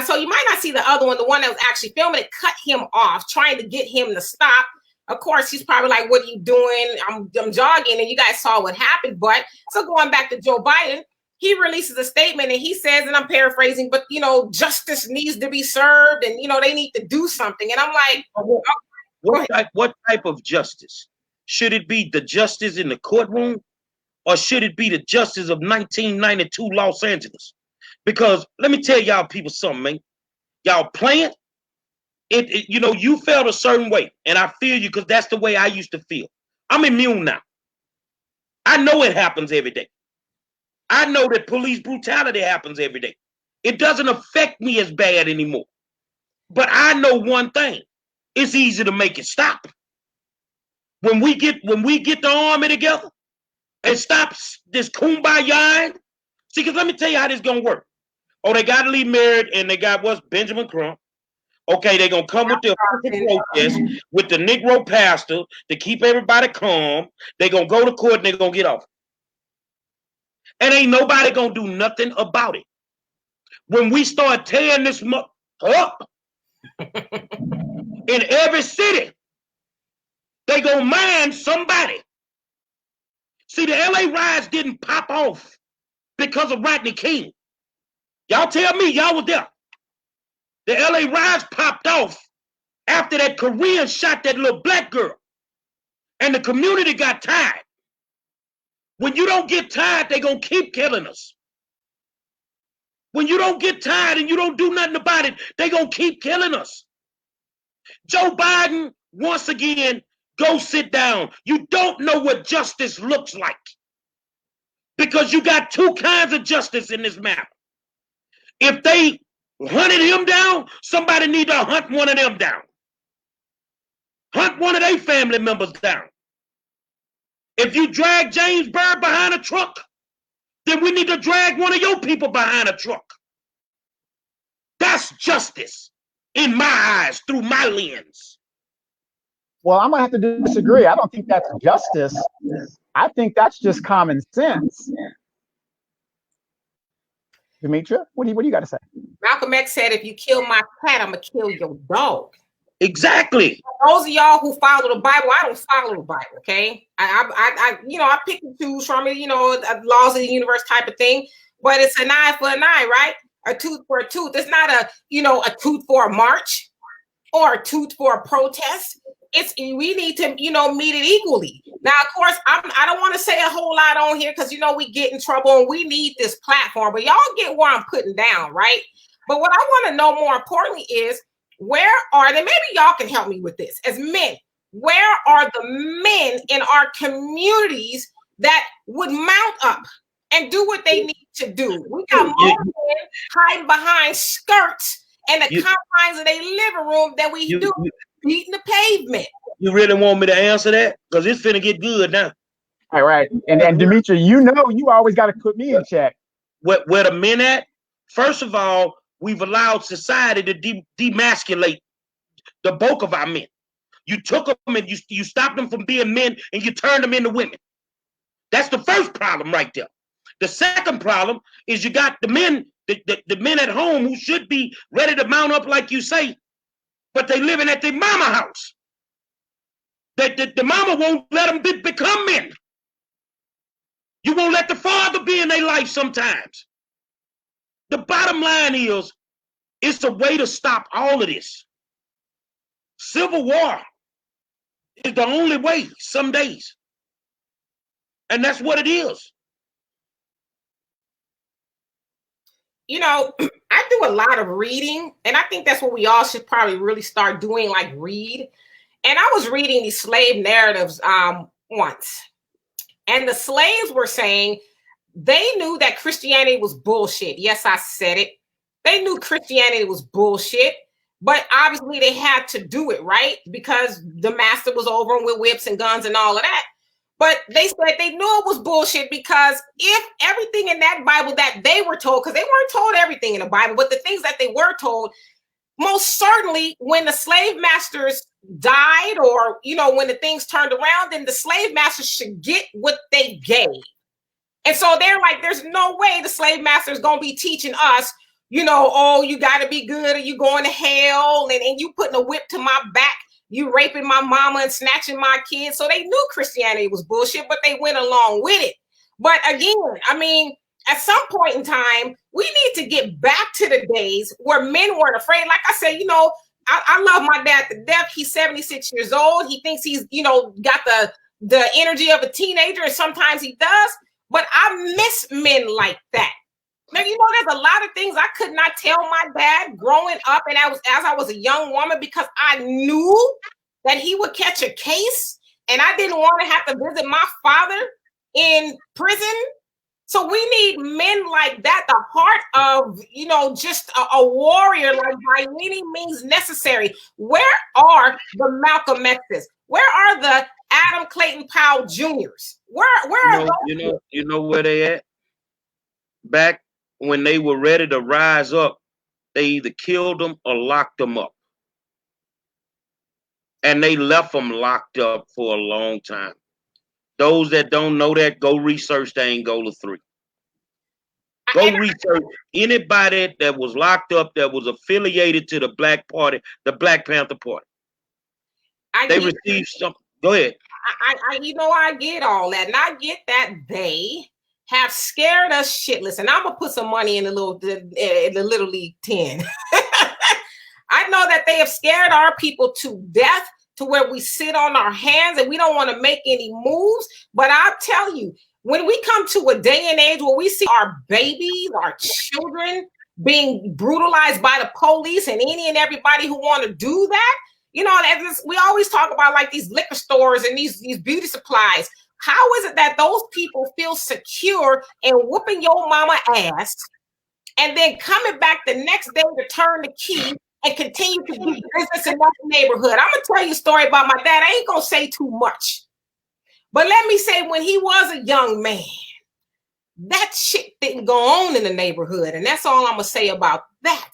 So you might not see the other one, the one that was actually filming it, cut him off, trying to get him to stop. Of course, he's probably like, what are you doing? I'm jogging. And you guys saw what happened. But so going back to Joe Biden, he releases a statement and he says, and I'm paraphrasing, but, justice needs to be served and, they need to do something. And I'm like, what type of justice? Should it be the justice in the courtroom, or should it be the justice of 1992 Los Angeles? Because let me tell y'all people something, man. Y'all playing it, you felt a certain way, and I feel you because that's the way I used to feel. I'm immune now. I know it happens every day. I know that police brutality happens every day. It doesn't affect me as bad anymore. But I know one thing. It's easy to make it stop. When we get the army together and stop this kumbaya. See, because let me tell you how this gonna work. Oh, they gotta leave married and they got what's Benjamin Crump. Okay, they're gonna come with the official protest with the Negro pastor to keep everybody calm. They're gonna go to court and they're gonna get off. And ain't nobody gonna do nothing about it. When we start tearing this up in every city, they gonna mind somebody. See, the LA riots didn't pop off because of Rodney King. Y'all tell me, y'all was there. The LA riots popped off after that Korean shot that little black girl. And the community got tired. When you don't get tired, they gonna keep killing us. When you don't get tired and you don't do nothing about it, they gonna keep killing us. Joe Biden, once again, go sit down. You don't know what justice looks like. Because you got two kinds of justice in this matter. If they hunted him down, somebody need to hunt one of them down. Hunt one of their family members down. If you drag James Byrd behind a truck, then we need to drag one of your people behind a truck. That's justice in my eyes, through my lens. Well, I'm gonna have to disagree. I don't think that's justice. I think that's just common sense. Demetra, what do you got to say? Malcolm X said, if you kill my cat, I'm going to kill your dog. Exactly. Those of y'all who follow the Bible, I don't follow the Bible, okay? I pick and choose from it, laws of the universe type of thing, but it's an eye for an eye, right? A tooth for a tooth. It's not a tooth for a march or a tooth for a protest. We need to, meet it equally. Now, of course, I don't want to say a whole lot on here because, we get in trouble and we need this platform, but y'all get what I'm putting down, right? But what I want to know more importantly is, where are they? Maybe y'all can help me with this. As men, where are the men in our communities that would mount up and do what they need to do? We got more men hiding behind skirts and the confines of their living room than we do beating the pavement. You really want me to answer that? Because it's finna get good now. All right. And Demetra, you always got to put me in check. Where the men at? First of all, we've allowed society to demasculate the bulk of our men. You took them and you stopped them from being men and you turned them into women. That's the first problem right there. The second problem is you got the men, the men at home who should be ready to mount up like you say, but they living at their mama house. The mama won't let them become men. You won't let the father be in their life sometimes. The bottom line is, it's a way to stop all of this. Civil war is the only way some days. And that's what it is. I do a lot of reading, and I think that's what we all should probably really start doing, like read. And I was reading these slave narratives once, and the slaves were saying they knew that Christianity was bullshit. Yes, I said it. They knew Christianity was bullshit, but obviously they had to do it, right? Because the master was over them with whips and guns and all of that. But they said they knew it was bullshit because if everything in that Bible that they were told, because they weren't told everything in the Bible, but the things that they were told, most certainly when the slave masters died or, when the things turned around, then the slave masters should get what they gave. And so they're like, there's no way the slave master is going to be teaching us, oh, you got to be good or you going to hell and you putting a whip to my back, you raping my mama and snatching my kids. So they knew Christianity was bullshit, but they went along with it. But again, at some point in time, we need to get back to the days where men weren't afraid. Like I said, I love my dad to death. He's 76 years old. He thinks he's, got the energy of a teenager, and sometimes he does. But I miss men like that. Now, there's a lot of things I could not tell my dad growing up, and as I was a young woman, because I knew that he would catch a case, and I didn't want to have to visit my father in prison So we need men like that, the heart of, just a warrior, like by any means necessary. Where are the Malcolm X's? Where are the Adam Clayton Powell Juniors? Where are those? You know where they at? Back when they were ready to rise up, they either killed them or locked them up. And they left them locked up for a long time. Those that don't know that, go research the Angola 3. Go research anybody that was locked up that was affiliated to the Black Party, the Black Panther Party. They received something. Go ahead. I get all that, and I get that they have scared us shitless. And I'm gonna put some money in the Little League 10. I know that they have scared our people to death, to where we sit on our hands and we don't want to make any moves. But I'll tell you, when we come to a day and age where we see our babies, our children being brutalized by the police and any and everybody who want to do that, we always talk about like these liquor stores and these beauty supplies. How is it that those people feel secure in whooping your mama ass and then coming back the next day to turn the key and continue to do business in that neighborhood? I'm going to tell you a story about my dad. I ain't going to say too much. But let me say, when he was a young man, that shit didn't go on in the neighborhood. And that's all I'm going to say about that.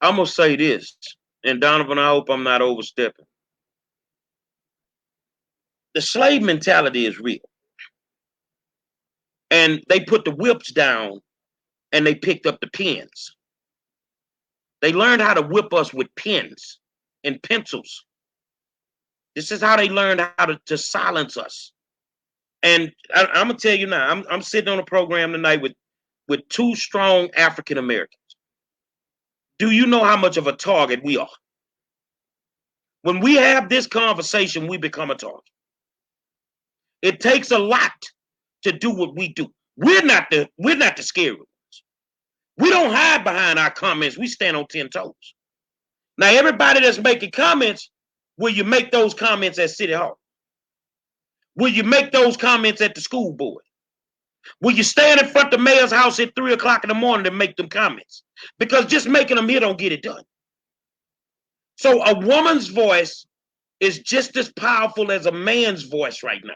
I'm going to say this, and Donovan, I hope I'm not overstepping. The slave mentality is real. And they put the whips down and they picked up the pens. They learned how to whip us with pens and pencils. This is how they learned how to silence us. And I'm going to tell you now, I'm sitting on a program tonight with two strong African Americans. Do you know how much of a target we are? When we have this conversation, we become a target. It takes a lot to do what we do. We're not the scary ones. We don't hide behind our comments. We stand on 10 toes. Now, everybody that's making comments, will you make those comments at City Hall? Will you make those comments at the school board? Will you stand in front of the mayor's house at 3 o'clock in the morning to make them comments? Because just making them here don't get it done. So a woman's voice is just as powerful as a man's voice right now.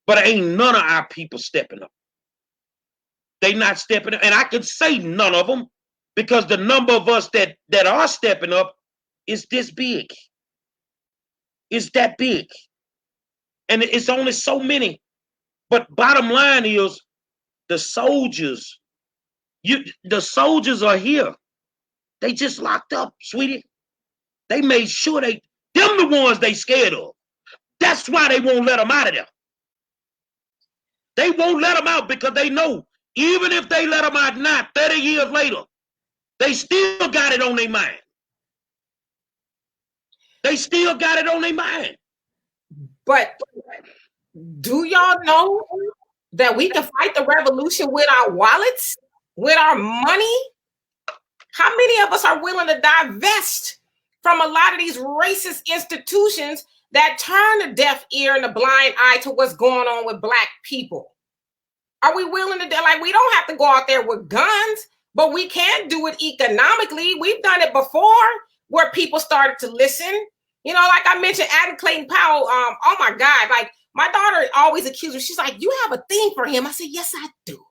But ain't none of our people stepping up. They not stepping up. And I can say none of them because the number of us that are stepping up is this big. It's that big. And it's only so many. But bottom line is the soldiers are here. They just locked up, sweetie. They made sure them the ones they scared of. That's why they won't let them out of there. They won't let them out because they know even if they let them out now, 30 years later, they still got it on their mind. They still got it on their mind. But do y'all know that we can fight the revolution with our wallets, with our money? How many of us are willing to divest from a lot of these racist institutions that turn a deaf ear and a blind eye to what's going on with Black people? Are we willing to do, like, we don't have to go out there with guns, but we can do it economically. We've done it before where people started to listen. Like I mentioned, Adam Clayton Powell, oh my God, like my daughter always accused me. She's like, you have a thing for him. I said, yes, I do.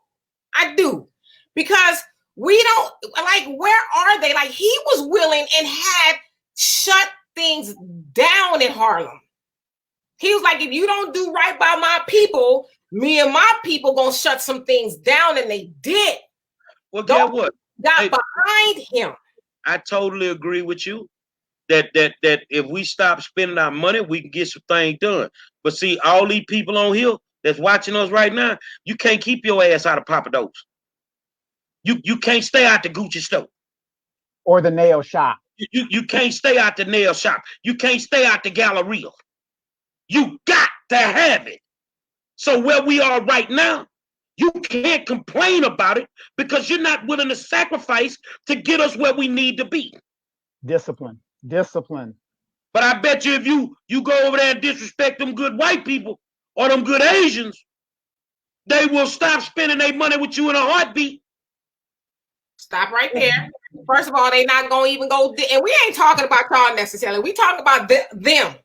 I do. Because we don't, like, where are they? Like, he was willing and had shut things down in Harlem. He was like, if you don't do right by my people, me and my people gonna shut some things down, and they did. Well, guess what? Got behind him. I totally agree with you that if we stop spending our money, we can get some things done. But see, all these people on here that's watching us right now, you can't keep your ass out of Papa Do's. You can't stay out the Gucci store. Or the nail shop. You can't stay out the nail shop. You can't stay out the Galleria. You got to have it. So where we are right now, you can't complain about it because you're not willing to sacrifice to get us where we need to be. Discipline. But I bet you if you go over there and disrespect them good white people or them good Asians, they will stop spending their money with you in a heartbeat. Stop right there. First of all, they not gonna even go, and we ain't talking about y'all necessarily. We talking about them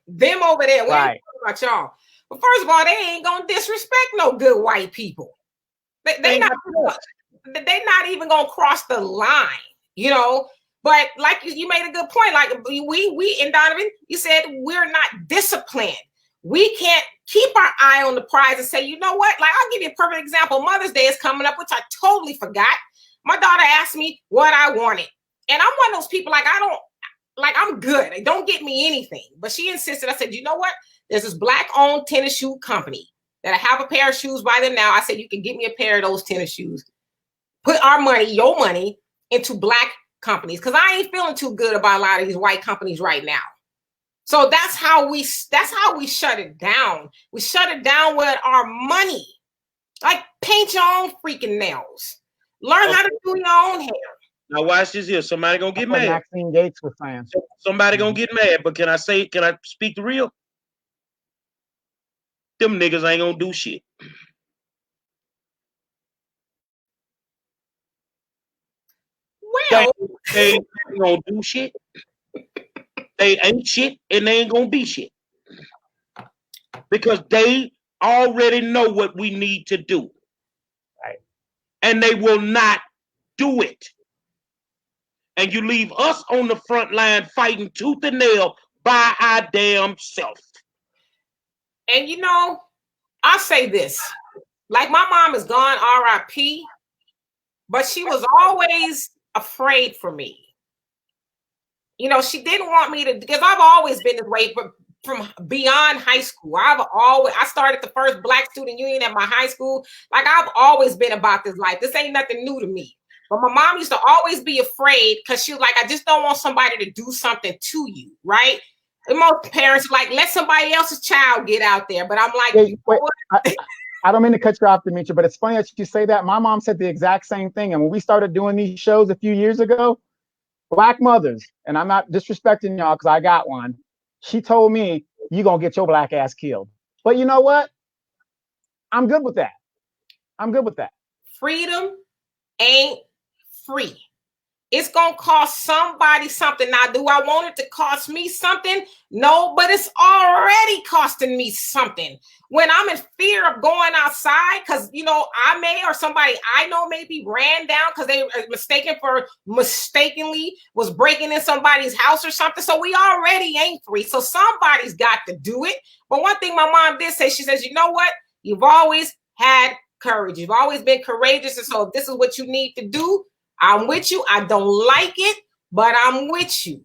over there. We ain't talking about y'all. But first of all, they ain't gonna disrespect no good white people. They not even gonna cross the line, you know. But like you made a good point. Like we and Donovan, you said we're not disciplined. We can't keep our eye on the prize and say, you know what? Like, I'll give you a perfect example. Mother's Day is coming up, which I totally forgot. My daughter asked me what I wanted. And I'm one of those people, like, I'm good. Don't get me anything. But she insisted. I said, you know what? There's this black-owned tennis shoe company that I have a pair of shoes by them now. I said, you can get me a pair of those tennis shoes. Put our money, your money, into black companies. Because I ain't feeling too good about a lot of these white companies right now. So that's how we shut it down. We shut it down with our money. Like, paint your own freaking nails. Learn how to do your own hair. Now watch this here. Somebody gonna get mad. Maxine Gates was saying. Somebody gonna get mad. But can I speak the real? Them niggas ain't gonna do shit. Well, they ain't gonna do shit. They ain't shit, and they ain't gonna be shit. Because they already know what we need to do. Right. And they will not do it. And you leave us on the front line fighting tooth and nail by our damn self. And you know, I'll say this. Like, my mom is gone, RIP, but she was always afraid for me. You know, she didn't want me to, because I've always been this way from beyond high school. I started the first Black Student Union at my high school. Like, I've always been about this life. This ain't nothing new to me. But my mom used to always be afraid because she was like, I just don't want somebody to do something to you, right? And most parents are like, let somebody else's child get out there. But I'm like, wait, I don't mean to cut you off, Demetria, but it's funny that you say that. My mom said the exact same thing. And when we started doing these shows a few years ago, Black mothers, and I'm not disrespecting y'all because I got one, she told me, you're going to get your black ass killed. But you know what? I'm good with that. Freedom ain't free. It's going to cost somebody something. Now, do I want it to cost me something? No, but it's already costing me something. When I'm in fear of going outside, because, you know, I may, or somebody I know may be ran down because they were mistakenly was breaking in somebody's house or something. So we already ain't free. So somebody's got to do it. But one thing my mom did say, she says, you know what? You've always had courage. You've always been courageous. And so if this is what you need to do, I'm with you. I don't like it, but I'm with you.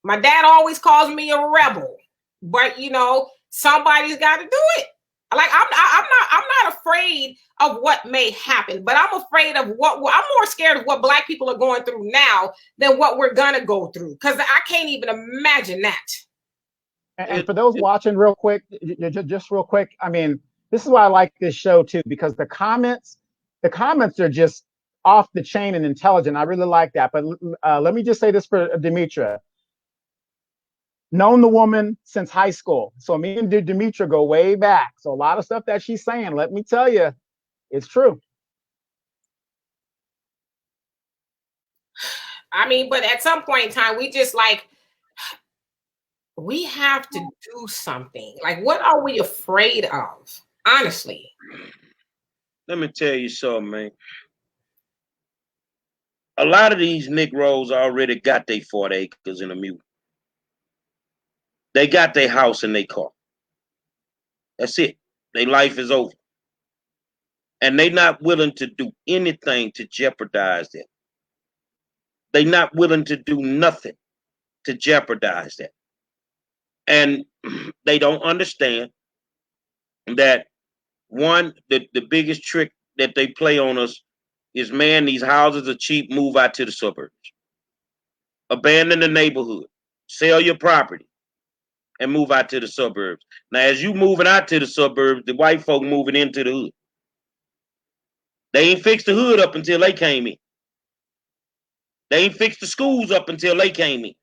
My dad always calls me a rebel, but you know, somebody's got to do it. Like, I'm not afraid of what may happen, but I'm afraid of I'm more scared of what Black people are going through now than what we're gonna go through, because I can't even imagine that. And for those watching, real quick, just real quick, I mean, this is why I like this show too, because the comments are just off the chain and intelligent. I really like that. But let me just say this for Demetria. Known the woman since high school. So me and Demetria go way back. So a lot of stuff that she's saying, let me tell you, it's true. I mean, but at some point in time, we just like, we have to do something. Like, what are we afraid of? Honestly. Let me tell you something, man. A lot of these Negroes already got their 40 acres in a mule. They got their house and their car. That's it. Their life is over. And they not willing to do anything to jeopardize that. They not willing to do nothing to jeopardize that. And they don't understand that, one, the biggest trick that they play on us is, man, these houses are cheap, move out to the suburbs. Abandon the neighborhood. Sell your property and move out to the suburbs. Now, as you moving out to the suburbs, the white folk moving into the hood. They ain't fixed the hood up until they came in. They ain't fixed the schools up until they came in.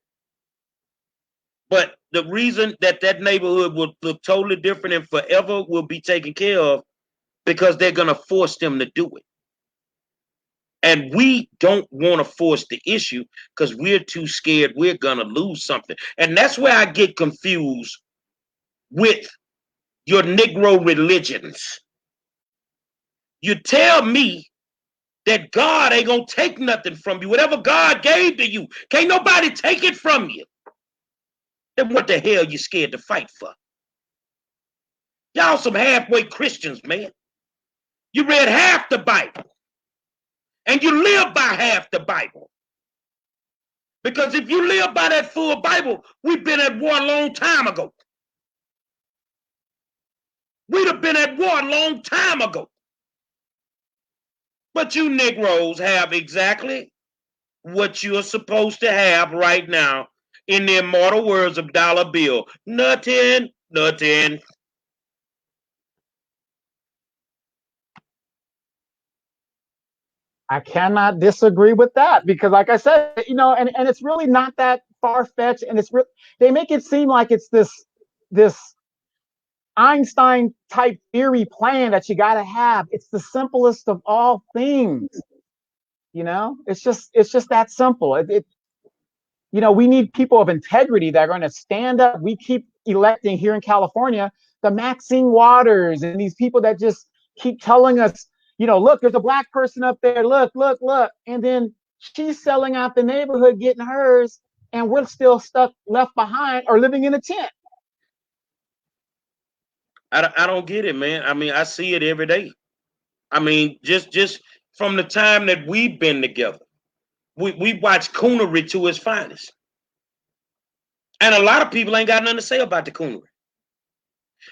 But the reason that neighborhood will look totally different and forever will be taken care of because they're going to force them to do it. And we don't want to force the issue because we're too scared we're going to lose something. And that's where I get confused with your Negro religions. You tell me that God ain't going to take nothing from you. Whatever God gave to you, can't nobody take it from you. Then what the hell you scared to fight for? Y'all some halfway Christians, man. You read half the Bible. And you live by half the Bible. Because if you live by that full Bible, we've been at war a long time ago. We'd have been at war a long time ago. But you Negroes have exactly what you're supposed to have right now, in the immortal words of Dollar Bill. Nothing, nothing. I cannot disagree with that because, like I said, and it's really not that far fetched, and they make it seem like it's this Einstein type theory plan that you got to have. It's the simplest of all things. It's just that simple. We need people of integrity that are going to stand up. We keep electing here in California the Maxine Waters and these people that just keep telling us, look, there's a black person up there. Look. And then she's selling out the neighborhood, getting hers, and we're still stuck, left behind, or living in a tent. I don't get it, man. I mean, I see it every day. I mean, just from the time that we've been together, we watch coonery to its finest. And a lot of people ain't got nothing to say about the coonery.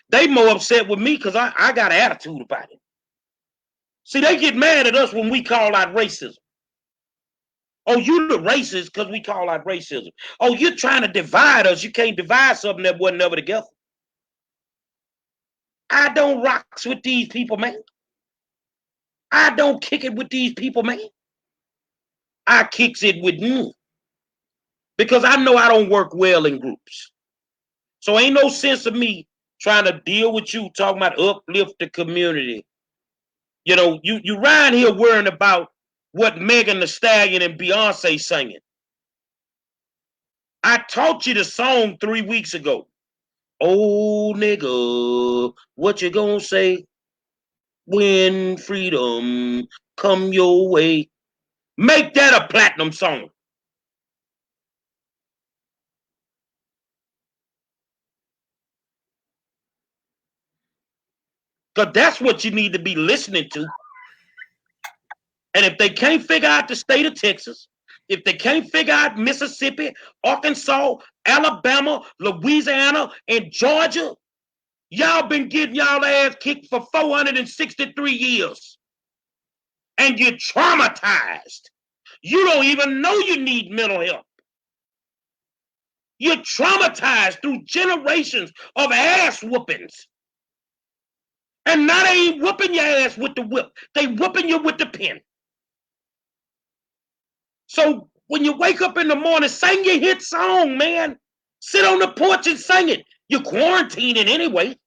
They more upset with me because I got an attitude about it. See, they get mad at us when we call out racism. Oh, you the racist because we call out racism. Oh, you're trying to divide us. You can't divide something that wasn't ever together. I don't rocks with these people, man. I don't kick it with these people, man. I kicks it with me. Because I know I don't work well in groups. So ain't no sense of me trying to deal with you talking about uplift the community. You around here worrying about what Megan Thee Stallion and Beyonce singing. I taught you the song 3 weeks ago. Oh, nigga, what you gonna say when freedom come your way? Make that a platinum song. Because that's what you need to be listening to. And if they can't figure out the state of Texas, if they can't figure out Mississippi, Arkansas, Alabama, Louisiana, and Georgia, y'all been getting y'all ass kicked for 463 years. And you're traumatized. You don't even know you need mental health. You're traumatized through generations of ass whoopings. And now they ain't whooping your ass with the whip. They whooping you with the pen. So when you wake up in the morning, sing your hit song, man. Sit on the porch and sing it. You're quarantining anyway.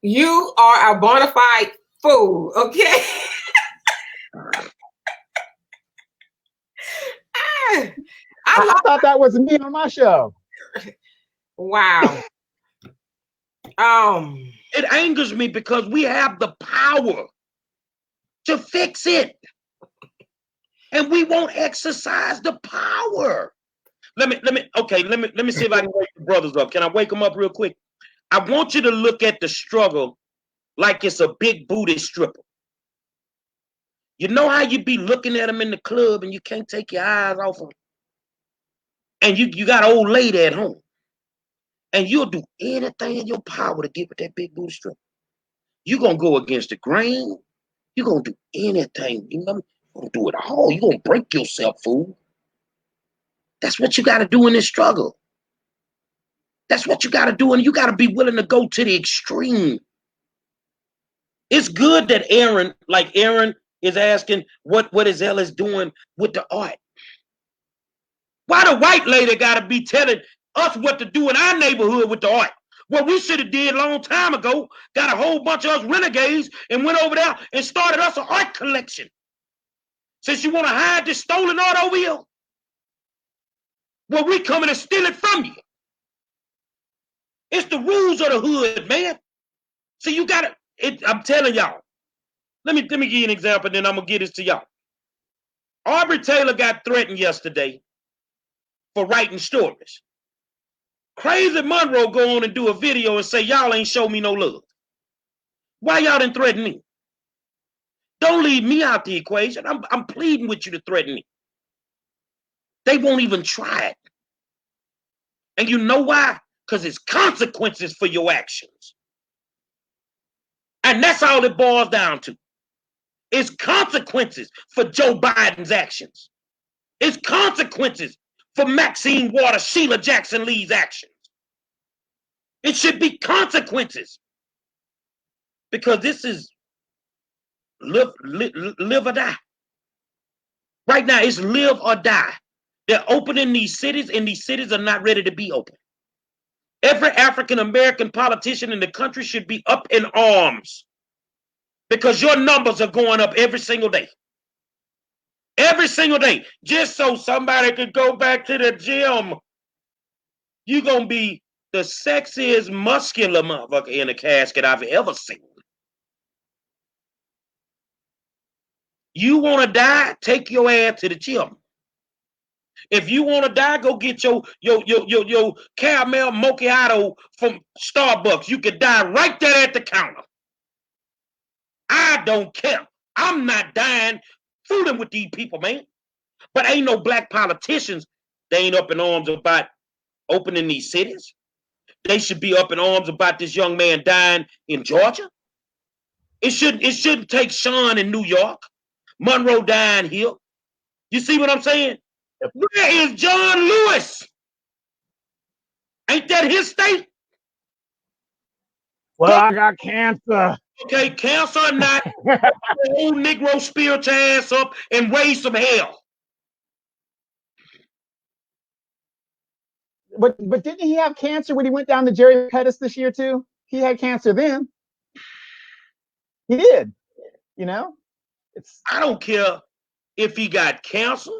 You are a bona fide fool, okay? I thought that was me on my show. Wow. It angers me because we have the power to fix it. And we won't exercise the power. Let me see if I can wake the brothers up. Can I wake them up real quick? I want you to look at the struggle like it's a big booty stripper. You know how you be looking at them in the club and you can't take your eyes off them? And you got an old lady at home. And you'll do anything in your power to get with that big booty stripper. You're going to go against the grain. You're going to do anything. You're going to do it all. You're going to break yourself, fool. That's what you got to do in this struggle. That's what you got to do, and you got to be willing to go to the extreme. It's good that Aaron is asking what is Ellis doing with the art. Why the white lady got to be telling us what to do in our neighborhood with the art. What we should have did a long time ago, got a whole bunch of us renegades and went over there and started us an art collection. Since you want to hide this stolen art over here, well, we coming to steal it from you. It's the rules of the hood, man. So you got it. I'm telling y'all. Let me give you an example, then I'm gonna get this to y'all. Aubrey Taylor got threatened yesterday for writing stories. Crazy Monroe go on and do a video and say, y'all ain't show me no love. Why y'all didn't threaten me? Don't leave me out the equation. I'm pleading with you to threaten me. They won't even try it. And you know why? Because it's consequences for your actions. And that's all it boils down to. It's consequences for Joe Biden's actions. It's consequences for Maxine Waters, Sheila Jackson Lee's actions. It should be consequences. Because this is live or die. Right now, it's live or die. They're opening these cities, and these cities are not ready to be open. Every African-American politician in the country should be up in arms because your numbers are going up every single day. Every single day. Just so somebody could go back to the gym. You're going to be the sexiest, muscular motherfucker in a casket I've ever seen. You want to die? Take your ass to the gym. If you want to die, go get your caramel macchiato from Starbucks. You could die right there at the counter. I don't care. I'm not dying fooling with these people, man. But ain't no black politicians. They ain't up in arms about opening these cities. They should be up in arms about this young man dying in Georgia. It shouldn't take Sean in New York, Monroe dying here. You see what I'm saying? Where is John Lewis? Ain't that his state? Well, I got cancer. Okay, cancer or not, old Negro spirit your ass up and raise some hell. But didn't he have cancer when he went down to Jerry Pettis this year too? He had cancer then. He did. You know, I don't care if he got cancer,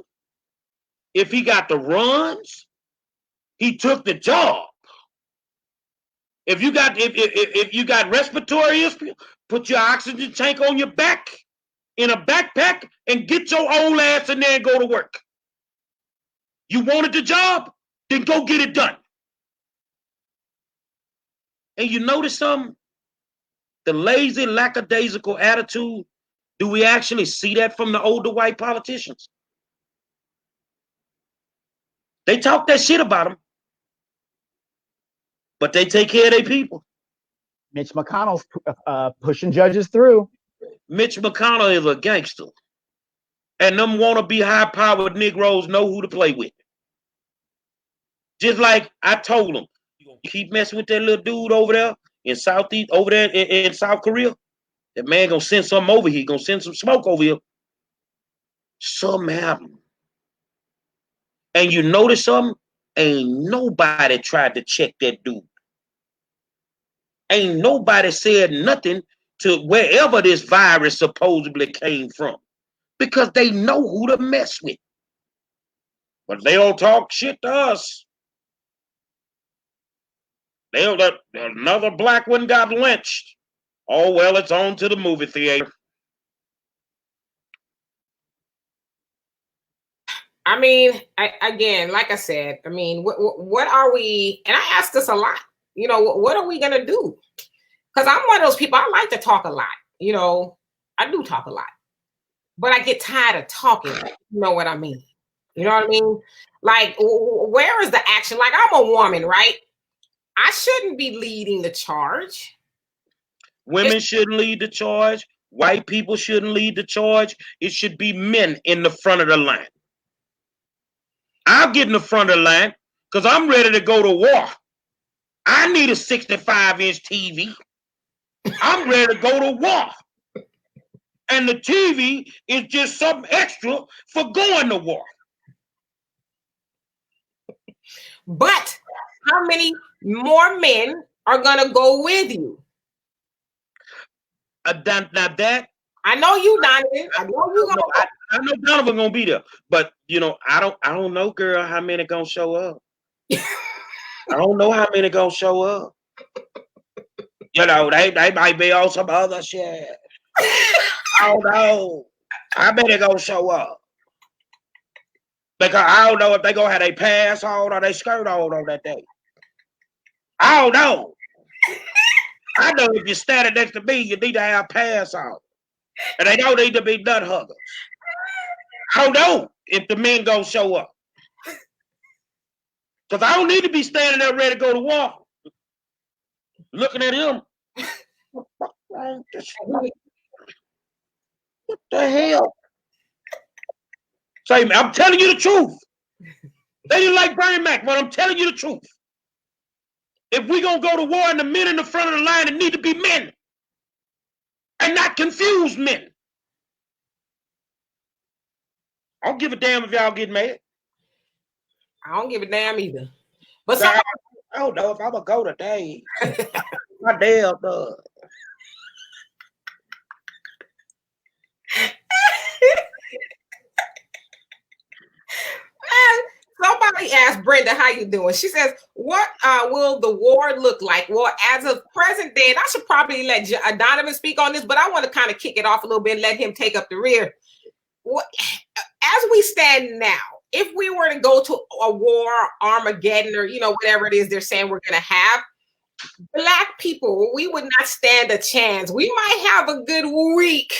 if he got the runs, he took the job. If you got respiratory issue, put your oxygen tank on your back in a backpack and get your old ass in there and go to work. You wanted the job? Then go get it done. And you notice something? The lazy, lackadaisical attitude, do we actually see that from the older white politicians? They talk that shit about them, but they take care of their people. Mitch McConnell's pushing judges through. Mitch McConnell is a gangster. And them wanna-be high-powered Negroes know who to play with. Just like I told them, you keep messing with that little dude over there in Southeast, over there in South Korea, that man gonna send something over here, gonna send some smoke over here. Something happened. And you notice something? Ain't nobody tried to check that dude. Ain't nobody said nothing to wherever this virus supposedly came from. Because they know who to mess with. But they don't talk shit to us. Another black one got lynched. Oh, well, it's on to the movie theater. I mean, again, like I said, I mean, what are we, and I ask this a lot, you know, what are we going to do? Because I'm one of those people, I like to talk a lot, you know, I do talk a lot, but I get tired of talking, you know what I mean? You know what I mean? Like, where is the action? Like, I'm a woman, right? I shouldn't be leading the charge. Women shouldn't lead the charge. White people shouldn't lead the charge. It should be men in the front of the line. I'll get in the front of the line because I'm ready to go to war. I need a 65-inch TV. I'm ready to go to war. And the TV is just something extra for going to war. But how many more men are gonna go with you? Now that I know you, Donovan. I know you gonna. I know Donovan gonna be there, but I don't know, girl, how many gonna show up. I don't know how many gonna show up. They might be on some other shit. I don't know how many gonna show up. Because I don't know if they gonna have their pants on or their skirt on that day. I don't know. I know if you're standing next to me, you need to have pants on. And they don't need to be nut huggers. I don't know if the men gonna show up. Because I don't need to be standing there ready to go to war. Looking at him. What the hell? Say, I'm telling you the truth. They didn't like Bernie Mac, but I'm telling you the truth. If we gonna go to war and the men in the front of the line, it need to be men. And not confused men. I don't give a damn if y'all get mad. I don't give a damn either. But I don't know if I'm gonna go today. My damn dog. somebody asked Brenda, how you doing? She says, what will the war look like? Well, as of present day, and I should probably let Donovan speak on this, but I want to kind of kick it off a little bit and let him take up the rear. As we stand now, if we were to go to a war, Armageddon, or whatever it is they're saying we're going to have, Black people, we would not stand a chance. We might have a good week.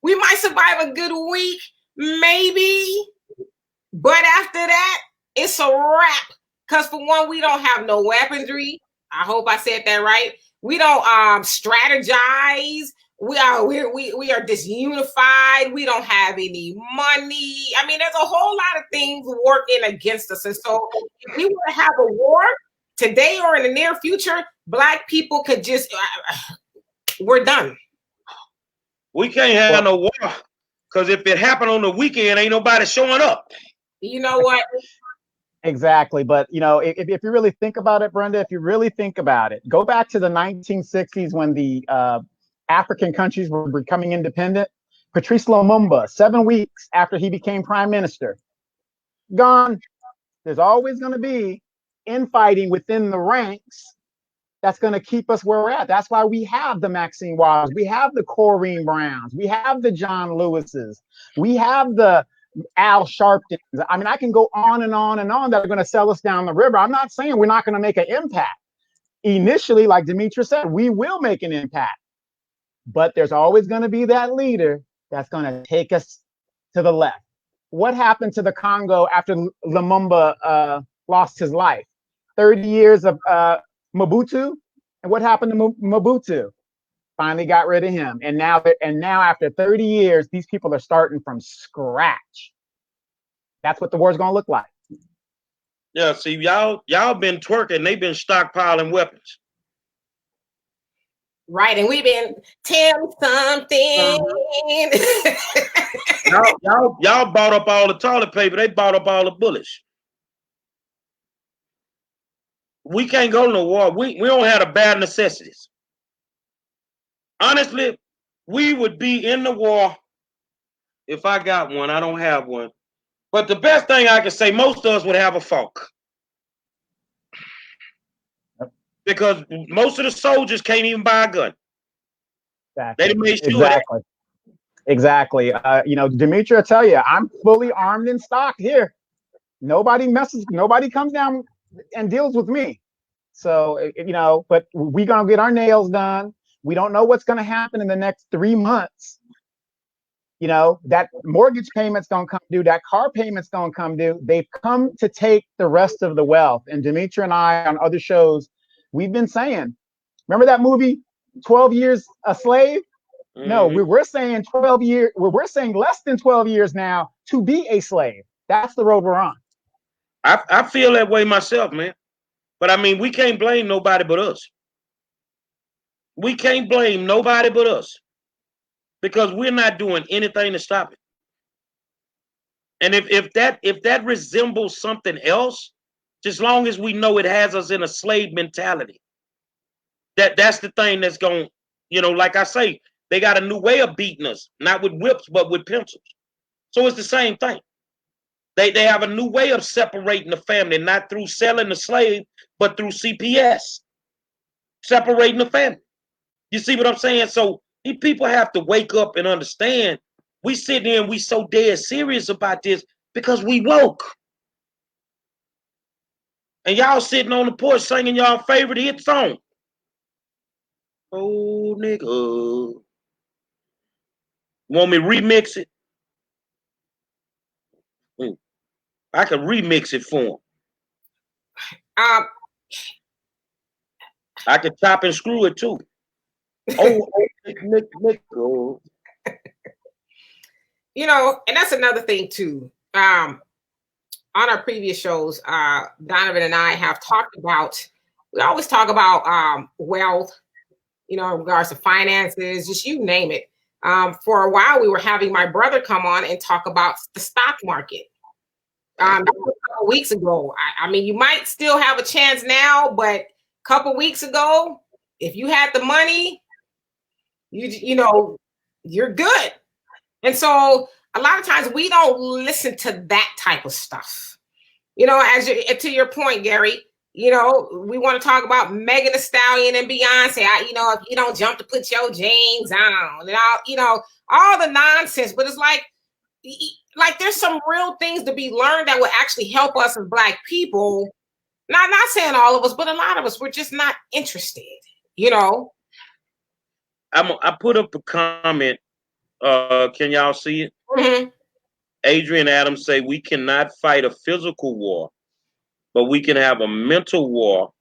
We might survive a good week, maybe. But after that, it's a wrap. Because for one, we don't have no weaponry. I hope I said that right. We don't strategize. We are disunified. We don't have any money. I mean, there's a whole lot of things working against us. And so if we were to have a war today or in the near future, Black people could just, we're done. We can't have no war. Because if it happened on the weekend, ain't nobody showing up. You know what? Exactly. But, if you really think about it, Brenda, if you really think about it, go back to the 1960s when the African countries were becoming independent. Patrice Lumumba, 7 weeks after he became prime minister, gone. There's always going to be infighting within the ranks that's going to keep us where we're at. That's why we have the Maxine Waters, we have the Corrine Browns, we have the John Lewises, we have the Al Sharptons. I mean, I can go on and on and on that are going to sell us down the river. I'm not saying we're not going to make an impact. Initially, like Demetra said, we will make an impact. But there's always going to be that leader that's going to take us to the left. What happened to the Congo after Lumumba lost his life? 30 years of Mobutu. And what happened to Mobutu? Finally got rid of him. And now after 30 years, these people are starting from scratch. That's what the war's going to look like. Yeah, see, y'all been twerking. They've been stockpiling weapons. Right, and we've been tell something. Y'all bought up all the toilet paper. They bought up all the bullets. We can't go to no war. We don't have the bare necessities. Honestly, we would be in the war if I got one. I don't have one. But the best thing I can say, most of us would have a fork. Because most of the soldiers can't even buy a gun. Exactly. They made sure Exactly. Demetra, I tell you, I'm fully armed and stocked here. Nobody comes down and deals with me. So, but we're going to get our nails done. We don't know what's going to happen in the next 3 months. That mortgage payment's going to come due. That car payment's going to come due. They've come to take the rest of the wealth. And Demetra and I on other shows, we've been saying, remember that movie, 12 Years a Slave? Mm-hmm. No, we're saying 12 years. We're saying less than 12 years now to be a slave. That's the road we're on. I feel that way myself, man. But I mean, we can't blame nobody but us. We can't blame nobody but us. Because we're not doing anything to stop it. And if that resembles something else, Just long as we know it has us in a slave mentality. That's the thing that's going, like I say, they got a new way of beating us, not with whips, but with pencils. So it's the same thing. They have a new way of separating the family, not through selling the slave, but through CPS. Separating the family. You see what I'm saying? So these people have to wake up and understand. We sitting here and we so dead serious about this because we woke. And y'all sitting on the porch singing y'all favorite hit song. Oh, nigga. Want me to remix it? I can remix it for him. I can chop and screw it too. Oh, nigga. And that's another thing too. On our previous shows, Donovan and I have talked about, we always talk about wealth, in regards to finances, just you name it. For a while, we were having my brother come on and talk about the stock market. That was a couple weeks ago. I mean, you might still have a chance now, but a couple weeks ago, if you had the money, you're good. And so a lot of times we don't listen to that type of stuff. To your point, Gary, we want to talk about Megan Thee Stallion and Beyonce. If you don't jump to put your jeans on and all the nonsense, but it's like there's some real things to be learned that will actually help us as Black people. Not saying all of us, but a lot of us, we're just not interested, I put up a comment. Can y'all see it? Mm-hmm. Adrian Adams say we cannot fight a physical war, but we can have a mental war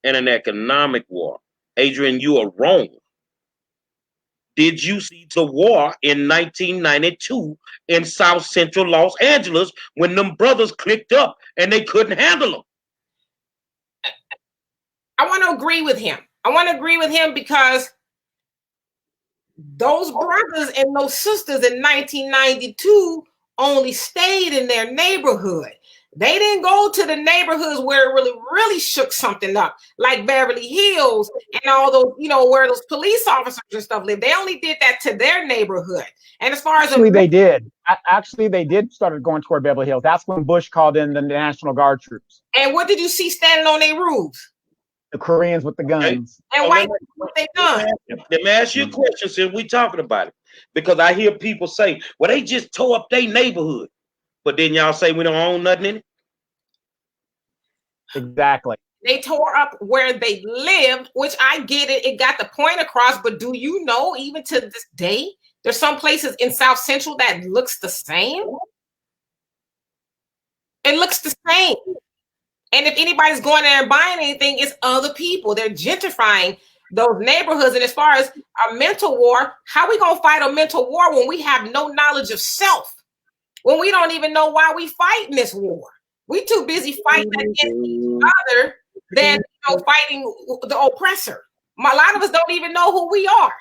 and an economic war. Adrian, you are wrong. Did you see the war in 1992 in South Central Los Angeles when them brothers clicked up and they couldn't handle them? I want to agree with him because those brothers and those sisters in 1992 only stayed in their neighborhood. They didn't go to the neighborhoods where it really shook something up, like Beverly Hills and all those, where those police officers and stuff live. They only did that to their neighborhood. And as far as they did. Actually, they did started going toward Beverly Hills. That's when Bush called in the National Guard troops. And what did you see standing on their roofs? The Koreans with the guns. And white people with their guns. Let me ask you a question since we're talking about it. Because I hear people say, well, they just tore up their neighborhood. But then y'all say we don't own nothing in it? Exactly. They tore up where they lived, which I get it. It got the point across. But do you know, even to this day, there's some places in South Central that looks the same? It looks the same. And if anybody's going there and buying anything, it's other people. They're gentrifying those neighborhoods. And as far as a mental war, how are we going to fight a mental war when we have no knowledge of self? When we don't even know why we fight in this war? We too busy fighting against each other than fighting the oppressor. A lot of us don't even know who we are.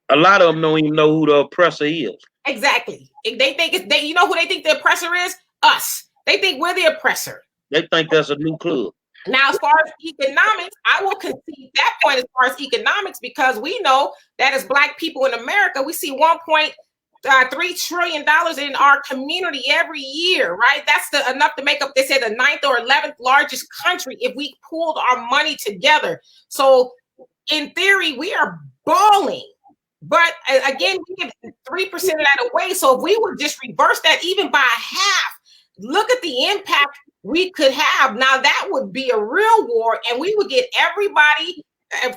A lot of them don't even know who the oppressor is. Exactly. They think who they think the oppressor is? Us. They think we're the oppressor. They think that's a new club. Now, as far as economics, I will concede that point as far as economics, because we know that as Black people in America, we see $1.3 trillion in our community every year, right? That's enough to make up, they say, the 9th or 11th largest country if we pooled our money together. So in theory, we are balling. But again, we give 3% of that away. So if we would just reverse that even by half, look at the impact we could have. Now that would be a real war, and we would get everybody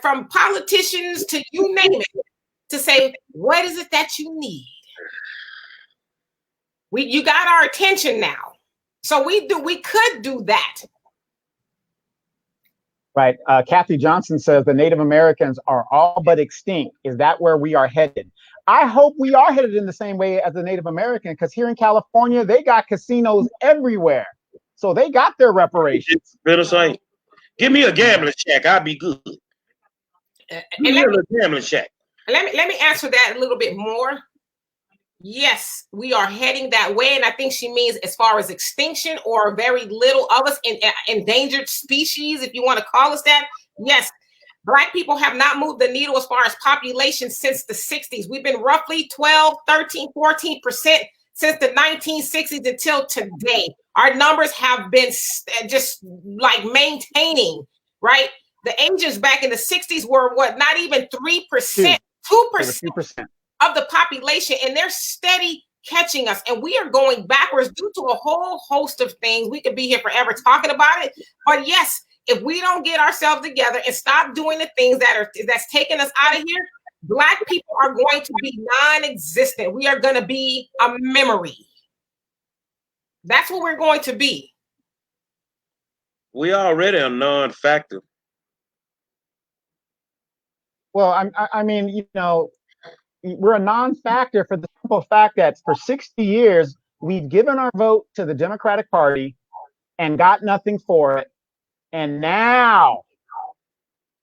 from politicians to you name it to say, what is it that you need? You got our attention now. So we could do that. Right. Kathy Johnson says the Native Americans are all but extinct. Is that where we are headed? I hope we are headed in the same way as the Native American, because here in California, they got casinos everywhere. So they got their reparations. Give me a gambling shack. I'll be good. Give me a gambling shack. Let me answer that a little bit more. Yes, we are heading that way. And I think she means as far as extinction or very little of us in endangered species, if you want to call us that. Yes, Black people have not moved the needle as far as population since the 60s. We've been roughly 12, 13, 14% since the 1960s until today. Our numbers have been just like maintaining, right? The Asians back in the 60s were what, not even 3%, 2% of the population, and they're steady catching us. And we are going backwards due to a whole host of things. We could be here forever talking about it. But yes, if we don't get ourselves together and stop doing the things that's taking us out of here, Black people are going to be non-existent. We are going to be a memory. That's what we're going to be. We already a non-factor. Well, I mean, you know, we're a non-factor for the simple fact that for 60 years, we've given our vote to the Democratic Party and got nothing for it. And now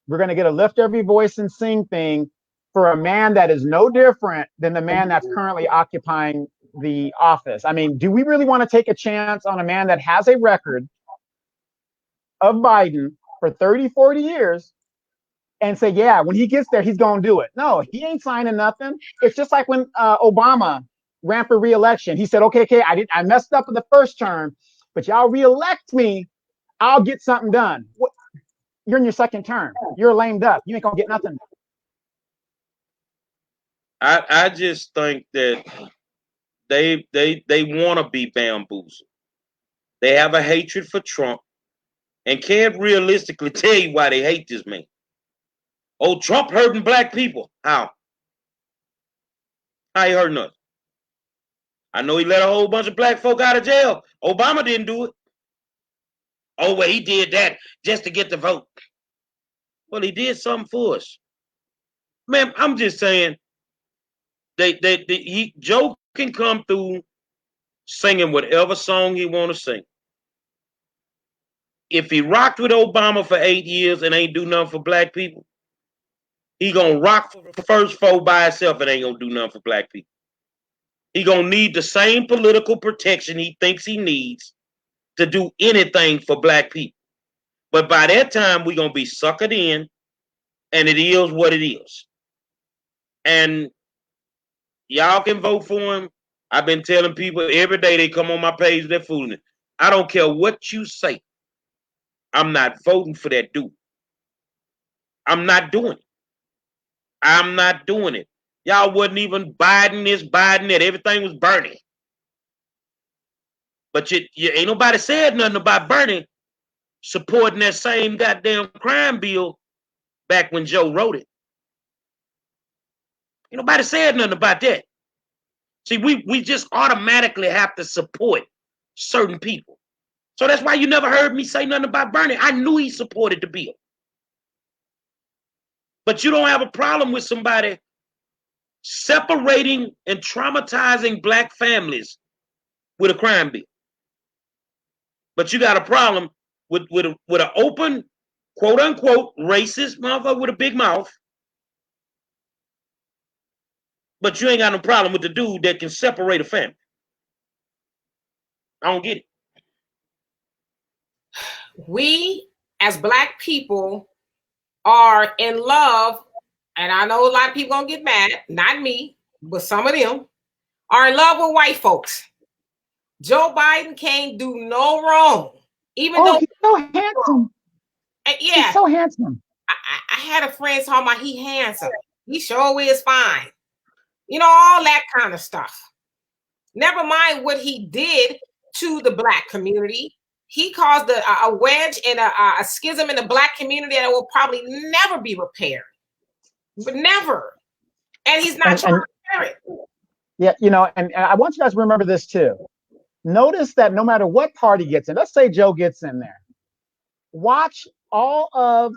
we're going to get a lift every voice and sing thing for a man that is no different than the man that's currently occupying the office. I mean, do we really want to take a chance on a man that has a record of Biden for 30, 40 years and say, yeah, when he gets there, he's going to do it? No, he ain't signing nothing. It's just like when Obama ran for re-election. He said, okay, I messed up in the first term, but y'all re-elect me, I'll get something done. What? You're in your second term. You're lame duck. You ain't going to get nothing. I just think that they want to be bamboozled. They have a hatred for Trump and can't realistically tell you why they hate this man. Oh, Trump hurting Black people. How? How he hurting us? I know he let a whole bunch of Black folk out of jail. Obama didn't do it. Oh, well, he did that just to get the vote. Well, he did something for us. Man, I'm just saying, Joe can come through singing whatever song he want to sing. If he rocked with Obama for 8 years and ain't do nothing for Black people, he gonna rock for the first 4 by himself and ain't gonna do nothing for Black people. He gonna need the same political protection he thinks he needs to do anything for Black people. But by that time, we gonna be suckered in, and it is what it is. And y'all can vote for him. I've been telling people every day they come on my page, they're fooling it. I don't care what you say. I'm not voting for that dude. I'm not doing it. I'm not doing it. Y'all wasn't even Biden this, Biden that. Everything was Bernie. But you ain't nobody said nothing about Bernie supporting that same goddamn crime bill back when Joe wrote it. Ain't nobody said nothing about that. See, we just automatically have to support certain people. So that's why you never heard me say nothing about Bernie. I knew he supported the bill. But you don't have a problem with somebody separating and traumatizing Black families with a crime bill. But you got a problem with an open, quote unquote, racist motherfucker with a big mouth. But you ain't got no problem with the dude that can separate a family. I don't get it. We, as Black people, are in love, and I know a lot of people gonna get mad, not me, but some of them are in love with white folks. Joe Biden can't do no wrong, even though he's so handsome. Yeah, he's so handsome. I had a friend talking about he handsome. He sure is fine. You know, all that kind of stuff. Never mind what he did to the Black community. He caused a wedge and a schism in the Black community that will probably never be repaired. But never. And he's not trying to repair it. Yeah, you know, and I want you guys to remember this too. Notice that no matter what party gets in, let's say Joe gets in there, watch all of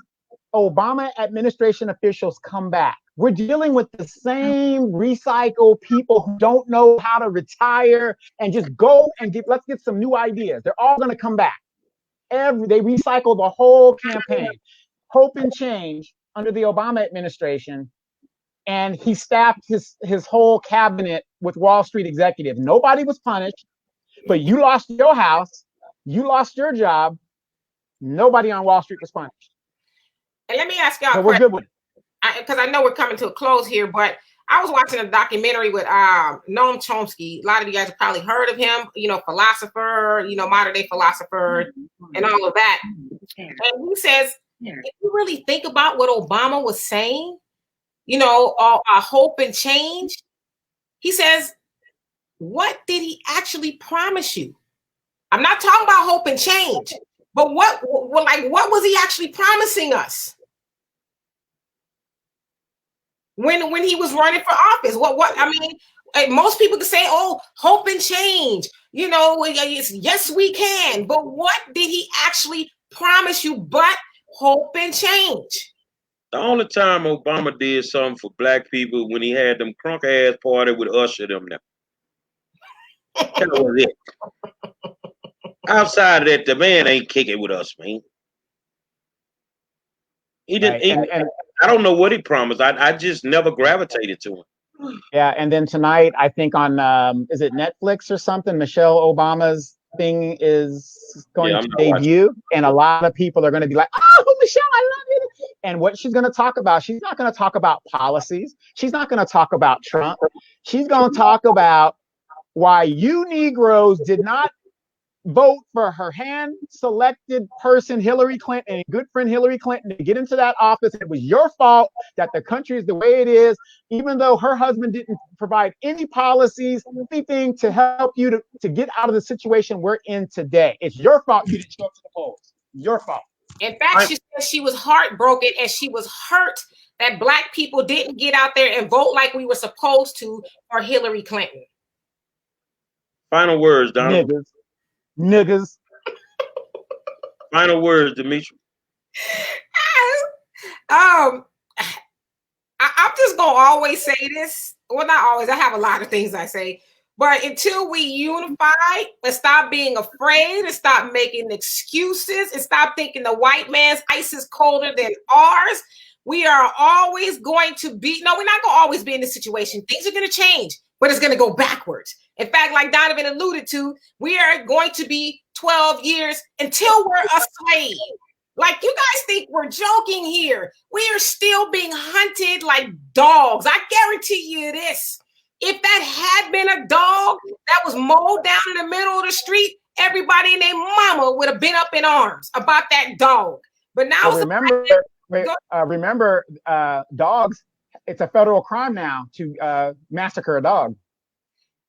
Obama administration officials come back. We're dealing with the same recycled people who don't know how to retire and just go and let's get some new ideas. They're all going to come back. They recycle the whole campaign. Hope and change under the Obama administration and he staffed his whole cabinet with Wall Street executives. Nobody was punished, but you lost your house, you lost your job. Nobody on Wall Street was punished. And let me ask y'all So a we're question, good with it. because I know we're coming to a close here, but I was watching a documentary with Noam Chomsky. A lot of you guys have probably heard of him, philosopher, modern day philosopher and all of that. And he says, if you really think about what Obama was saying, hope and change, he says, what did he actually promise you? I'm not talking about hope and change, but what was he actually promising us? When he was running for office, most people could say, "Oh, hope and change." Yes, we can. But what did he actually promise you? But hope and change. The only time Obama did something for black people when he had them crunk ass party with Usher them now. That was it. Outside of that, the man ain't kicking with us, man. He didn't. Right. And I don't know what he promised. I just never gravitated to him. yeah, and then tonight, I think on is it Netflix or something? Michelle Obama's thing is going to debut, and a lot of people are going to be like, "Oh, Michelle, I love you." And what she's going to talk about, she's not going to talk about policies. She's not going to talk about Trump. She's going to talk about why you Negroes did not vote for her hand-selected person, Hillary Clinton, and good friend Hillary Clinton, to get into that office. It was your fault that the country is the way it is, even though her husband didn't provide any policies, anything to help you to get out of the situation we're in today. It's your fault you didn't show up to the polls. Your fault. In fact, she said she was heartbroken and she was hurt that Black people didn't get out there and vote like we were supposed to for Hillary Clinton. Final words, Donovan. Niggas. Final words, Demetri. I'm just gonna always say this. Well, not always. I have a lot of things I say, but until we unify and stop being afraid and stop making excuses and stop thinking the white man's ice is colder than ours, we are always going to be. No, we're not gonna always be in this situation. Things are gonna change, but it's gonna go backwards. In fact, like Donovan alluded to, we are going to be 12 years until we're a slave. Like, you guys think we're joking here. We are still being hunted like dogs. I guarantee you this. If that had been a dog that was mowed down in the middle of the street, everybody and their mama would have been up in arms about that dog. But now, remember, dogs, it's a federal crime now to massacre a dog.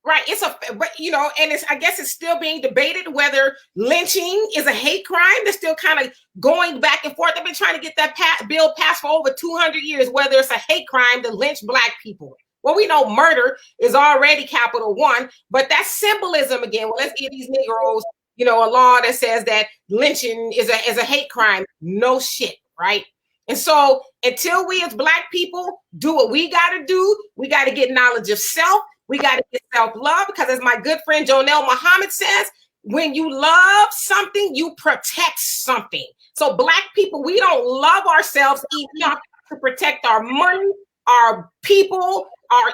Right. I guess it's still being debated whether lynching is a hate crime. They're still kind of going back and forth. They've been trying to get that bill passed for over 200 years, whether it's a hate crime to lynch Black people. Well, we know murder is already Capital One, but that's symbolism again. Well, let's give these Negroes, a law that says that lynching is a hate crime. No shit, right? And so until we as Black people do what we got to do, we got to get knowledge of self. We got to get self-love, because as my good friend Jonelle Muhammad says, when you love something, you protect something. So Black people, we don't love ourselves enough to protect our money, our people, our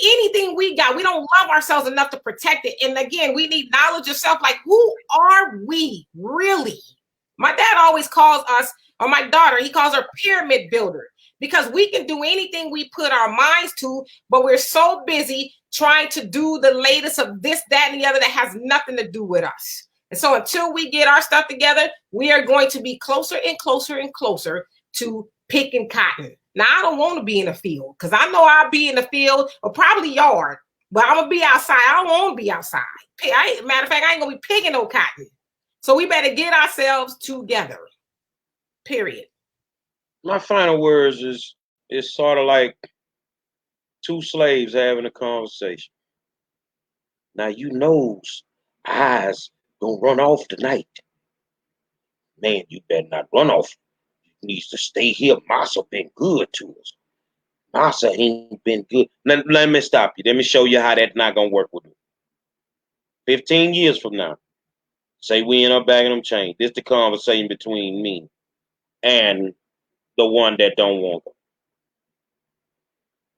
anything we got. We don't love ourselves enough to protect it. And again, we need knowledge of self. Like, who are we really? My dad always calls us, or my daughter, he calls her pyramid builder, because we can do anything we put our minds to, but we're so busy trying to do the latest of this, that, and the other that has nothing to do with us. And so until we get our stuff together, we are going to be closer and closer and closer to picking cotton. Now, I don't want to be in the field, because I know I'll be in the field, or probably yard, but I'm going to be outside. I don't want to be outside. Matter of fact, I ain't going to be picking no cotton. So we better get ourselves together, period. My final words is sort of like two slaves having a conversation. Now, eyes gonna run off tonight. Man, you better not run off. You needs to stay here. Massa been good to us. Massa ain't been good. Now, let me stop you. Let me show you how that's not gonna work with me. 15 years from now, say we end up bagging them chains. This the conversation between me and the one that don't want them.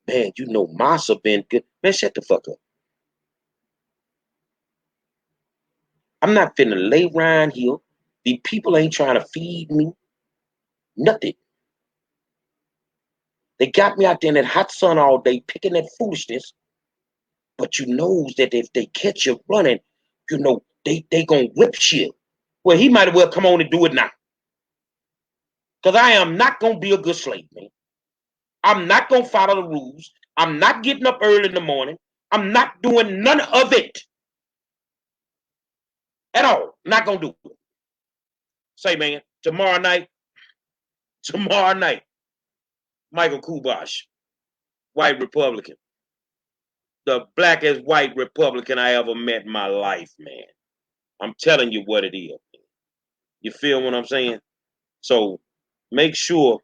Man, you know Massa been good. Man, shut the fuck up. I'm not finna lay around here. These people ain't trying to feed me nothing. They got me out there in that hot sun all day picking that foolishness. But you knows that if they catch you running, you know, they gonna whip shit. Well, he might as well come on and do it now. Because I am not gonna be a good slave, man. I'm not gonna follow the rules. I'm not getting up early in the morning. I'm not doing none of it. At all. Not gonna do it. Say, man, tomorrow night, Michael Kubash, white Republican. The blackest white Republican I ever met in my life, man. I'm telling you what it is. You feel what I'm saying? So make sure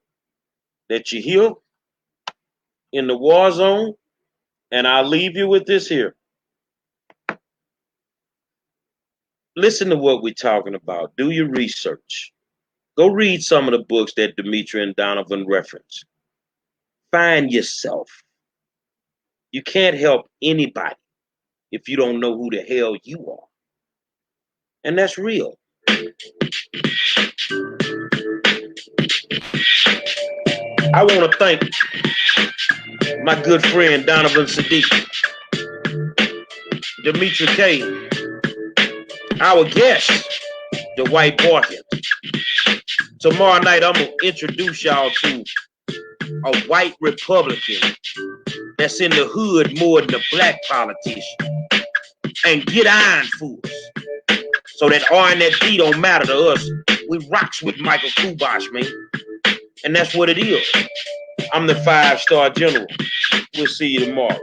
that you're here in the war zone, and I'll leave you with this here. Listen to what we're talking about. Do your research. Go read some of the books that Dimitri and Donovan reference. Find yourself. You can't help anybody if you don't know who the hell you are. And that's real. I want to thank my good friend Donovan Saadiq, Dimitri K, our guest, Dwight Boykins. Tomorrow night, I'm going to introduce y'all to a white Republican that's in the hood more than a black politician. And get iron for us. So that R and that D don't matter to us. We rocks with Michael Kubash, man. And that's what it is. I'm the 5-star general. We'll see you tomorrow.